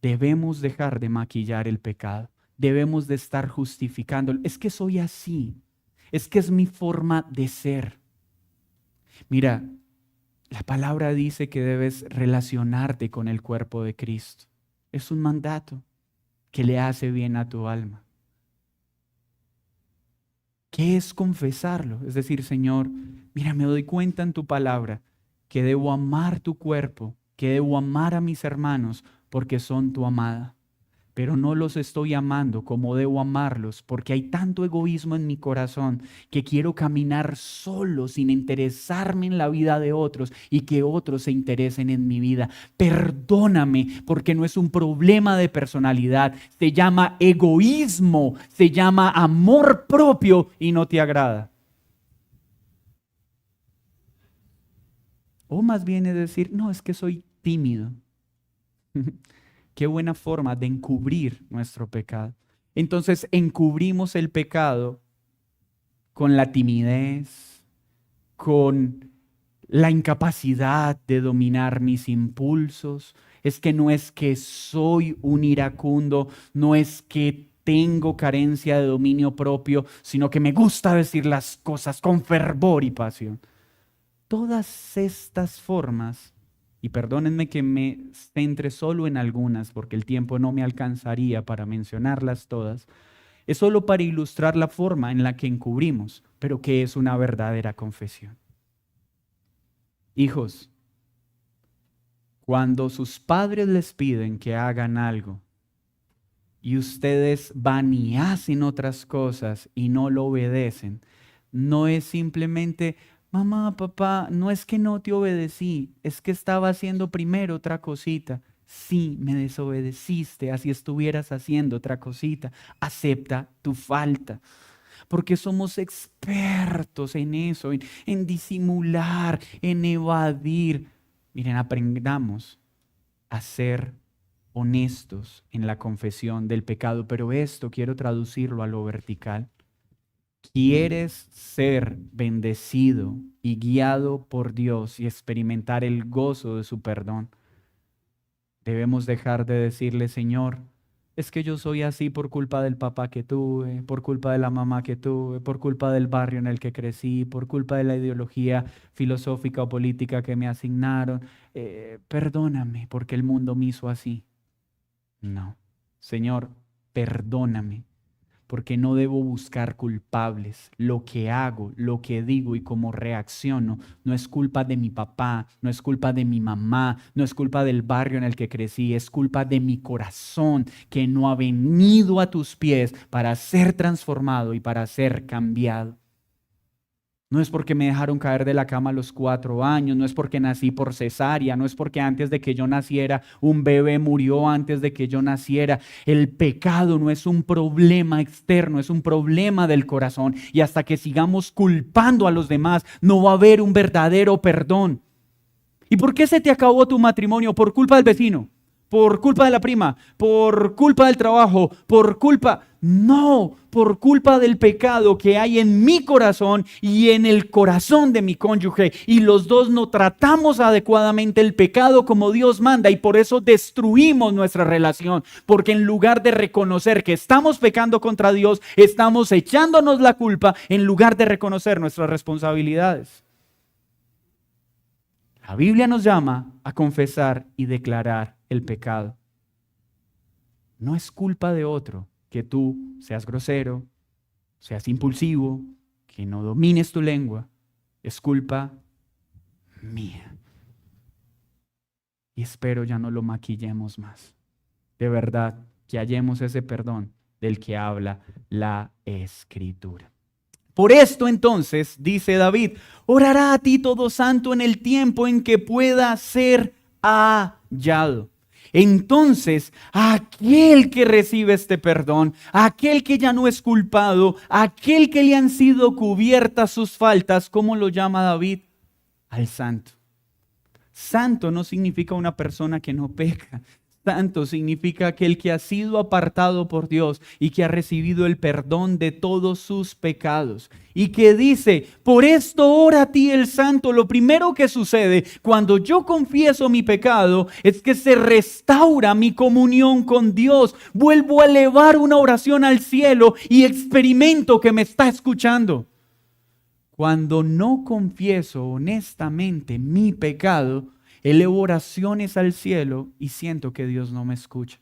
debemos dejar de maquillar el pecado. Debemos de estar justificándolo. Es que soy así. Es que es mi forma de ser. Mira, la palabra dice que debes relacionarte con el cuerpo de Cristo. Es un mandato que le hace bien a tu alma. ¿Qué es confesarlo? Es decir, Señor, mira, me doy cuenta en tu palabra que debo amar tu cuerpo, que debo amar a mis hermanos porque son tu amada. Pero no los estoy amando como debo amarlos, porque hay tanto egoísmo en mi corazón que quiero caminar solo sin interesarme en la vida de otros y que otros se interesen en mi vida. Perdóname, porque no es un problema de personalidad, se llama egoísmo, se llama amor propio y no te agrada. O más bien es decir, no, es que soy tímido. Qué buena forma de encubrir nuestro pecado. Entonces encubrimos el pecado con la timidez, con la incapacidad de dominar mis impulsos. Es que no es que soy un iracundo, no es que tengo carencia de dominio propio, sino que me gusta decir las cosas con fervor y pasión. Todas estas formas, y perdónenme que me centre solo en algunas, porque el tiempo no me alcanzaría para mencionarlas todas, es solo para ilustrar la forma en la que encubrimos, pero que es una verdadera confesión. Hijos, cuando sus padres les piden que hagan algo y ustedes van y hacen otras cosas y no lo obedecen, no es simplemente: mamá, papá, no es que no te obedecí, es que estaba haciendo primero otra cosita. Sí, me desobedeciste, así estuvieras haciendo otra cosita. Acepta tu falta. Porque somos expertos en eso, en disimular, en evadir. Miren, aprendamos a ser honestos en la confesión del pecado, pero esto quiero traducirlo a lo vertical. ¿Quieres ser bendecido y guiado por Dios y experimentar el gozo de su perdón? Debemos dejar de decirle: Señor, es que yo soy así por culpa del papá que tuve, por culpa de la mamá que tuve, por culpa del barrio en el que crecí, por culpa de la ideología filosófica o política que me asignaron. Perdóname porque el mundo me hizo así. No, Señor, perdóname, porque no debo buscar culpables. Lo que hago, lo que digo y cómo reacciono no es culpa de mi papá, no es culpa de mi mamá, no es culpa del barrio en el que crecí, es culpa de mi corazón que no ha venido a tus pies para ser transformado y para ser cambiado. No es porque me dejaron caer de la cama a los 4 años, no es porque nací por cesárea, no es porque antes de que yo naciera un bebé murió antes de que yo naciera. El pecado no es un problema externo, es un problema del corazón. Y hasta que sigamos culpando a los demás, no va a haber un verdadero perdón. ¿Y por qué se te acabó tu matrimonio? Por culpa del vecino, por culpa de la prima, por culpa del trabajo, por culpa... No, por culpa del pecado que hay en mi corazón y en el corazón de mi cónyuge. Y los dos no tratamos adecuadamente el pecado como Dios manda y por eso destruimos nuestra relación. Porque en lugar de reconocer que estamos pecando contra Dios, estamos echándonos la culpa en lugar de reconocer nuestras responsabilidades. La Biblia nos llama a confesar y declarar el pecado. No es culpa de otro que tú seas grosero, seas impulsivo, que no domines tu lengua. Es culpa mía. Y espero ya no lo maquillemos más. De verdad, que hallemos ese perdón del que habla la Escritura. Por esto entonces, dice David, orará a ti todo santo en el tiempo en que pueda ser hallado. Entonces, aquel que recibe este perdón, aquel que ya no es culpado, aquel que le han sido cubiertas sus faltas, ¿cómo lo llama David? Al santo. Santo no significa una persona que no peca. santo significa aquel que ha sido apartado por Dios y que ha recibido el perdón de todos sus pecados. Y que dice, por esto ora a ti el santo. Lo primero que sucede cuando yo confieso mi pecado es que se restaura mi comunión con Dios. Vuelvo a elevar una oración al cielo y experimento que me está escuchando. Cuando no confieso honestamente mi pecado, elevo oraciones al cielo y siento que Dios no me escucha.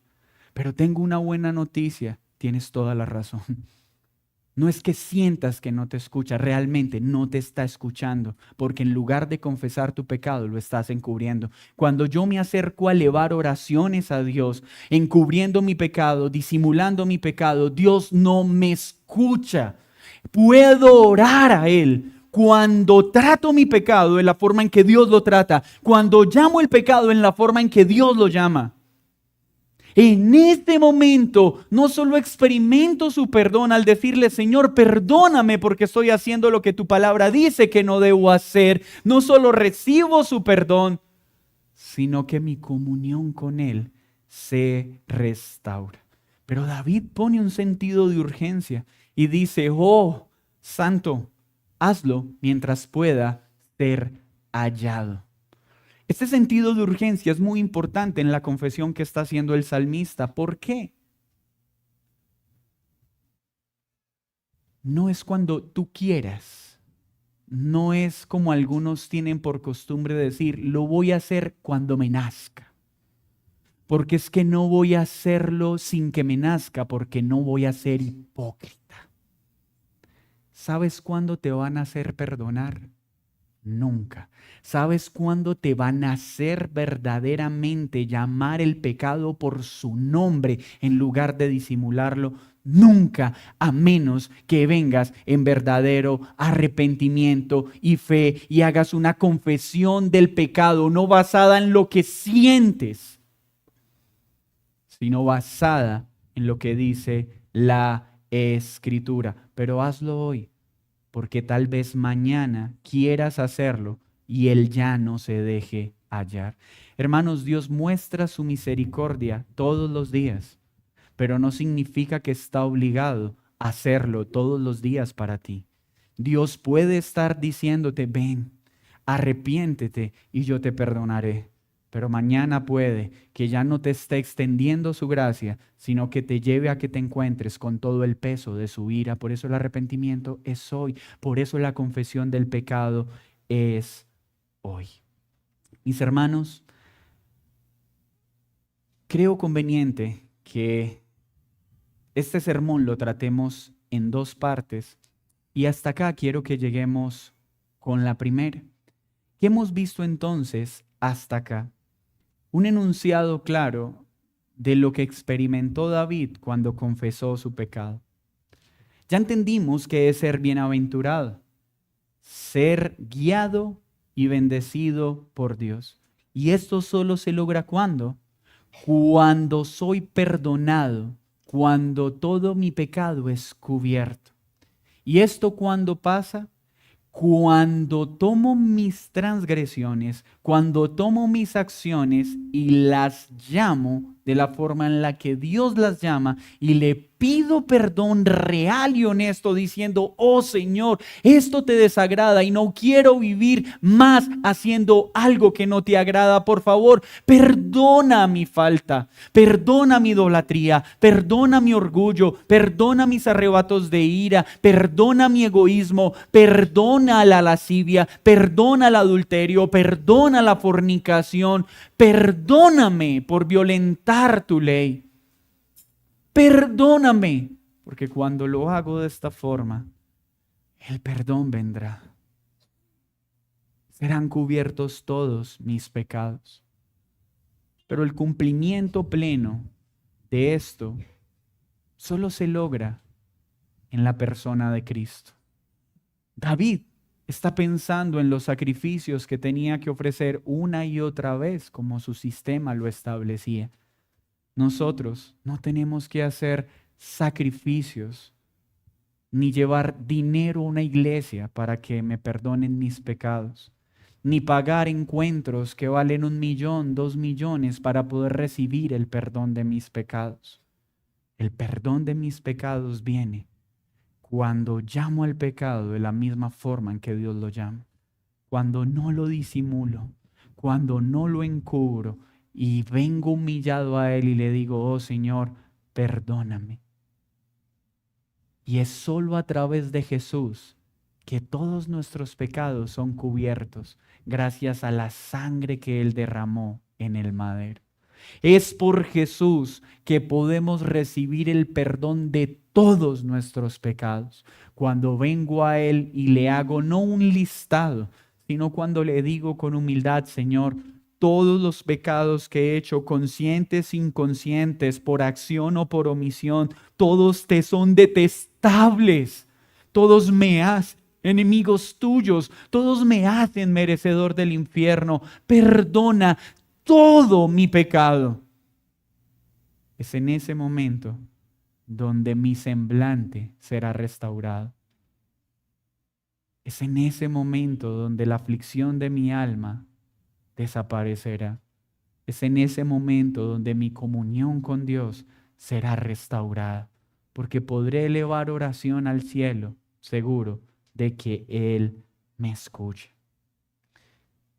Pero tengo una buena noticia, tienes toda la razón. No es que sientas que no te escucha, realmente no te está escuchando, porque en lugar de confesar tu pecado, lo estás encubriendo. Cuando yo me acerco a elevar oraciones a Dios, encubriendo mi pecado, disimulando mi pecado, Dios no me escucha. Puedo orar a Él. Cuando trato mi pecado en la forma en que Dios lo trata, cuando llamo el pecado en la forma en que Dios lo llama, en este momento no solo experimento su perdón al decirle, Señor, perdóname porque estoy haciendo lo que tu palabra dice que no debo hacer. No solo recibo su perdón, sino que mi comunión con Él se restaura. Pero David pone un sentido de urgencia y dice, oh, santo, hazlo mientras pueda ser hallado. Este sentido de urgencia es muy importante en la confesión que está haciendo el salmista. ¿Por qué? No es cuando tú quieras. No es como algunos tienen por costumbre decir, lo voy a hacer cuando me nazca. Porque es que no voy a hacerlo sin que me nazca, porque no voy a ser hipócrita. ¿Sabes cuándo te van a hacer perdonar? Nunca. ¿Sabes cuándo te van a hacer verdaderamente llamar el pecado por su nombre en lugar de disimularlo? Nunca, a menos que vengas en verdadero arrepentimiento y fe y hagas una confesión del pecado, no basada en lo que sientes, sino basada en lo que dice la Escritura. Pero hazlo hoy, porque tal vez mañana quieras hacerlo y Él ya no se deje hallar. Hermanos, Dios muestra su misericordia todos los días, pero no significa que está obligado a hacerlo todos los días para ti. Dios puede estar diciéndote, ven, arrepiéntete y yo te perdonaré. Pero mañana puede que ya no te esté extendiendo su gracia, sino que te lleve a que te encuentres con todo el peso de su ira. Por eso el arrepentimiento es hoy. Por eso la confesión del pecado es hoy. Mis hermanos, creo conveniente que este sermón lo tratemos en dos partes y hasta acá quiero que lleguemos con la primera. ¿Qué hemos visto entonces hasta acá? Un enunciado claro de lo que experimentó David cuando confesó su pecado. Ya entendimos que es ser bienaventurado, ser guiado y bendecido por Dios. Y esto solo se logra ¿cuándo? Cuando soy perdonado, cuando todo mi pecado es cubierto. ¿Y esto cuándo pasa? Cuando tomo mis transgresiones, cuando tomo mis acciones y las llamo de la forma en la que Dios las llama y le pido perdón real y honesto diciendo, oh Señor, esto te desagrada y no quiero vivir más haciendo algo que no te agrada. Por favor, perdona mi falta, perdona mi idolatría, perdona mi orgullo, perdona mis arrebatos de ira, perdona mi egoísmo, perdona la lascivia, perdona el adulterio, perdona la fornicación, perdóname por violentar tu ley. Perdóname, porque cuando lo hago de esta forma, el perdón vendrá. Serán cubiertos todos mis pecados. Pero el cumplimiento pleno de esto solo se logra en la persona de Cristo. David está pensando en los sacrificios que tenía que ofrecer una y otra vez, como su sistema lo establecía. Nosotros no tenemos que hacer sacrificios ni llevar dinero a una iglesia para que me perdonen mis pecados. ni pagar encuentros que valen 1.000.000, 2.000.000 para poder recibir el perdón de mis pecados. El perdón de mis pecados viene cuando llamo al pecado de la misma forma en que Dios lo llama, cuando no lo disimulo, cuando no lo encubro y vengo humillado a Él y le digo, oh Señor, perdóname. Y es solo a través de Jesús que todos nuestros pecados son cubiertos gracias a la sangre que Él derramó en el madero. Es por Jesús que podemos recibir el perdón de todos nuestros pecados. Cuando vengo a Él y le hago no un listado, sino cuando le digo con humildad, Señor, todos los pecados que he hecho, conscientes, inconscientes, por acción o por omisión, todos te son detestables. Todos me hacen enemigos tuyos, todos me hacen merecedor del infierno. Perdona todo mi pecado. Es en ese momento donde mi semblante será restaurado. Es en ese momento donde la aflicción de mi alma desaparecerá. Es en ese momento donde mi comunión con Dios será restaurada, porque podré elevar oración al cielo, seguro de que Él me escuche.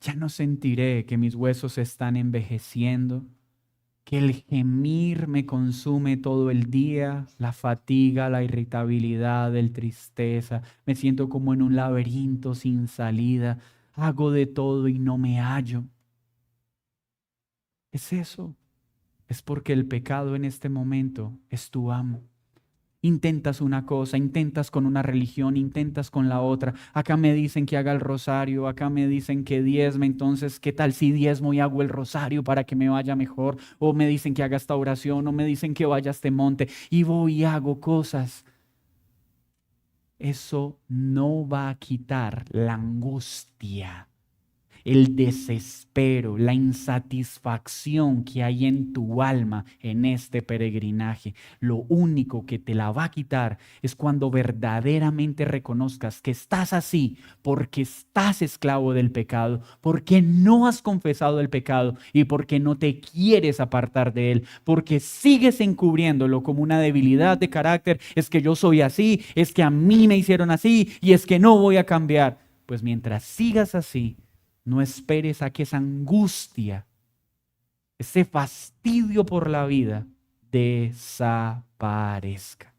Ya no sentiré que mis huesos están envejeciendo, que el gemir me consume todo el día, la fatiga, la irritabilidad, la tristeza. Me siento como en un laberinto sin salida. Hago de todo y no me hallo. Es eso. Es porque el pecado en este momento es tu amo. Intentas una cosa, intentas con una religión, intentas con la otra. Acá me dicen que haga el rosario, acá me dicen que diezme, entonces, ¿qué tal si diezmo y hago el rosario para que me vaya mejor? O me dicen que haga esta oración, o me dicen que vaya a este monte, y voy y hago cosas. Eso no va a quitar la angustia, el desespero, la insatisfacción que hay en tu alma en este peregrinaje. Lo único que te la va a quitar es cuando verdaderamente reconozcas que estás así porque estás esclavo del pecado, porque no has confesado el pecado y porque no te quieres apartar de él, porque sigues encubriéndolo como una debilidad de carácter. Es que yo soy así, es que a mí me hicieron así y es que no voy a cambiar. Pues mientras sigas así, no esperes a que esa angustia, ese fastidio por la vida desaparezca.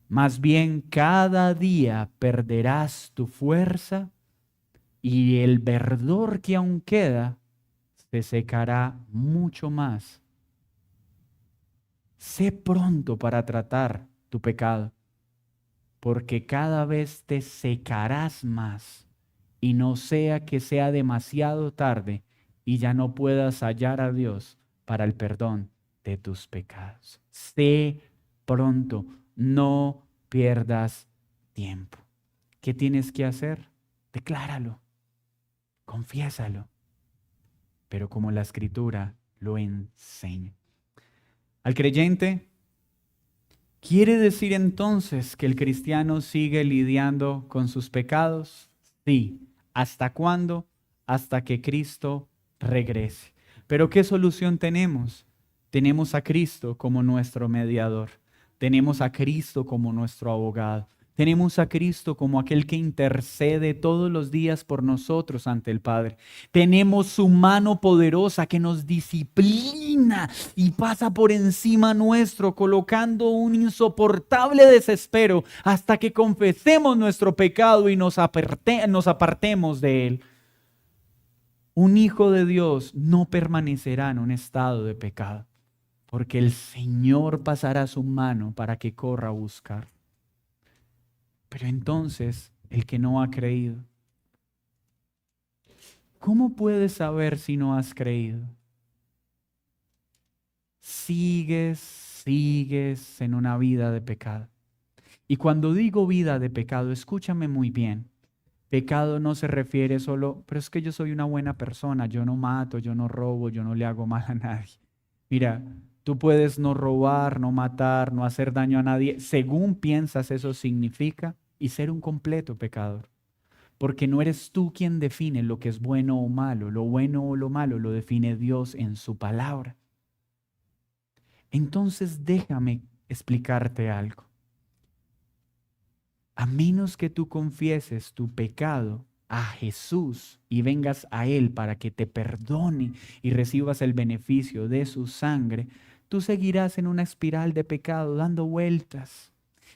Más bien, cada día perderás tu fuerza y el verdor que aún queda se secará mucho más. Sé pronto para tratar tu pecado, porque cada vez te secarás más. Y no sea que sea demasiado tarde y ya no puedas hallar a Dios para el perdón de tus pecados. Sé pronto, no pierdas tiempo. ¿Qué tienes que hacer? Decláralo, confiésalo, pero como la Escritura lo enseña. Al creyente, ¿quiere decir entonces que el cristiano sigue lidiando con sus pecados? Sí. ¿Hasta cuándo? Hasta que Cristo regrese. Pero ¿qué solución tenemos? Tenemos a Cristo como nuestro mediador. Tenemos a Cristo como nuestro abogado. Tenemos a Cristo como aquel que intercede todos los días por nosotros ante el Padre. Tenemos su mano poderosa que nos disciplina y pasa por encima nuestro, colocando un insoportable desespero hasta que confesemos nuestro pecado y nos apartemos de él. Un hijo de Dios no permanecerá en un estado de pecado, porque el Señor pasará su mano para que corra a buscar. Pero entonces, el que no ha creído, ¿cómo puedes saber si no has creído? Sigues en una vida de pecado. Y cuando digo vida de pecado, escúchame muy bien. Pecado no se refiere solo, pero es que yo soy una buena persona, yo no mato, yo no robo, yo no le hago mal a nadie. Mira, tú puedes no robar, no matar, no hacer daño a nadie, según piensas eso significa, y ser un completo pecador. porque no eres tú quien define lo que es bueno o malo. Lo bueno o lo malo lo define Dios en su palabra. Entonces déjame explicarte algo. A menos que tú confieses tu pecado a Jesús y vengas a Él para que te perdone y recibas el beneficio de su sangre, tú seguirás en una espiral de pecado dando vueltas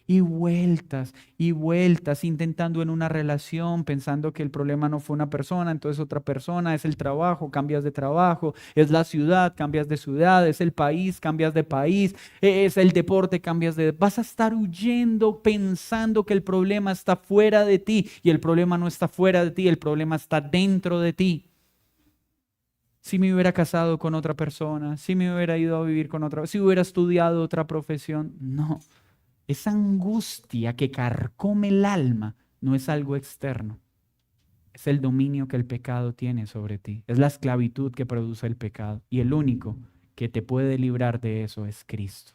y vueltas y vueltas, intentando en una relación, pensando que el problema no fue una persona, entonces otra persona, es el trabajo, cambias de trabajo, es la ciudad, cambias de ciudad, es el país, cambias de país, es el deporte, cambias de... Vas a estar huyendo pensando que el problema está fuera de ti y el problema no está fuera de ti, el problema está dentro de ti. Si me hubiera casado con otra persona, si me hubiera ido a vivir con otra, si hubiera estudiado otra profesión, no. Esa angustia que carcome el alma no es algo externo. Es el dominio que el pecado tiene sobre ti. Es la esclavitud que produce el pecado. Y el único que te puede librar de eso es Cristo.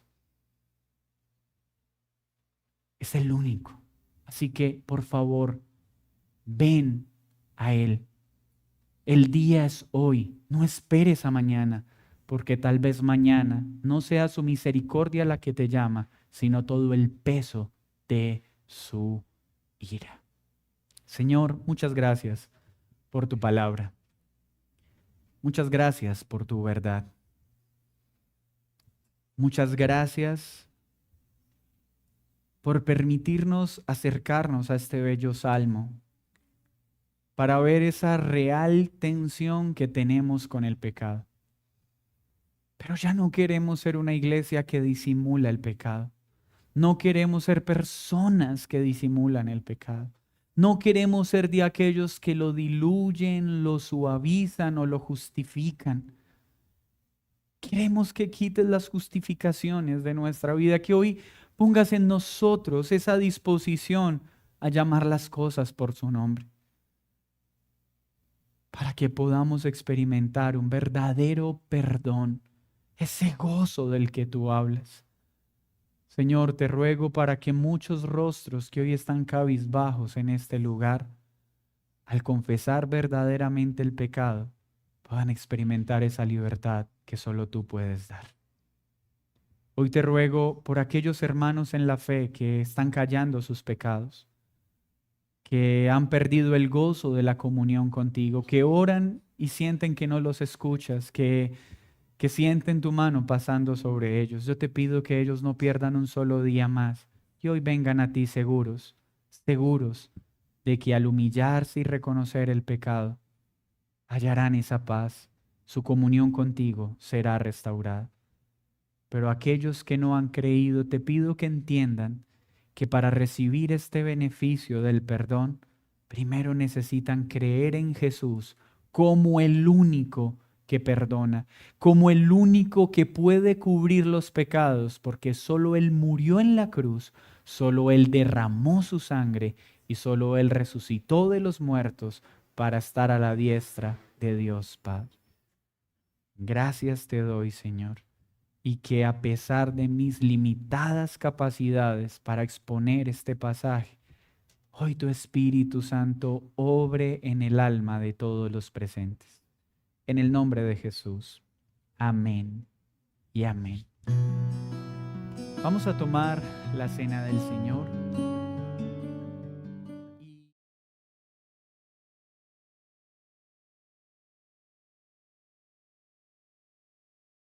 Es el único. Así que, por favor, ven a Él. El día es hoy. No esperes a mañana, porque tal vez mañana no sea su misericordia la que te llama, sino todo el peso de su ira. Señor, muchas gracias por tu palabra. Muchas gracias por tu verdad. Muchas gracias por permitirnos acercarnos a este bello salmo para ver esa real tensión que tenemos con el pecado. Pero ya no queremos ser una iglesia que disimula el pecado. No queremos ser personas que disimulan el pecado. No queremos ser de aquellos que lo diluyen, lo suavizan o lo justifican. Queremos que quites las justificaciones de nuestra vida, que hoy pongas en nosotros esa disposición a llamar las cosas por su nombre, para que podamos experimentar un verdadero perdón, ese gozo del que tú hablas. Señor, te ruego para que muchos rostros que hoy están cabizbajos en este lugar, al confesar verdaderamente el pecado, puedan experimentar esa libertad que solo tú puedes dar. Hoy te ruego por aquellos hermanos en la fe que están callando sus pecados, que han perdido el gozo de la comunión contigo, que oran y sienten que no los escuchas, que sienten tu mano pasando sobre ellos. Yo te pido que ellos no pierdan un solo día más y hoy vengan a ti seguros, seguros de que al humillarse y reconocer el pecado, hallarán esa paz, su comunión contigo será restaurada. Pero aquellos que no han creído, te pido que entiendan que para recibir este beneficio del perdón, primero necesitan creer en Jesús como el único que perdona, como el único que puede cubrir los pecados, porque solo Él murió en la cruz, solo Él derramó su sangre y solo Él resucitó de los muertos para estar a la diestra de Dios Padre. Gracias te doy, Señor, y que a pesar de mis limitadas capacidades para exponer este pasaje, hoy tu Espíritu Santo obre en el alma de todos los presentes. En el nombre de Jesús. Amén y amén. Vamos a tomar la cena del Señor.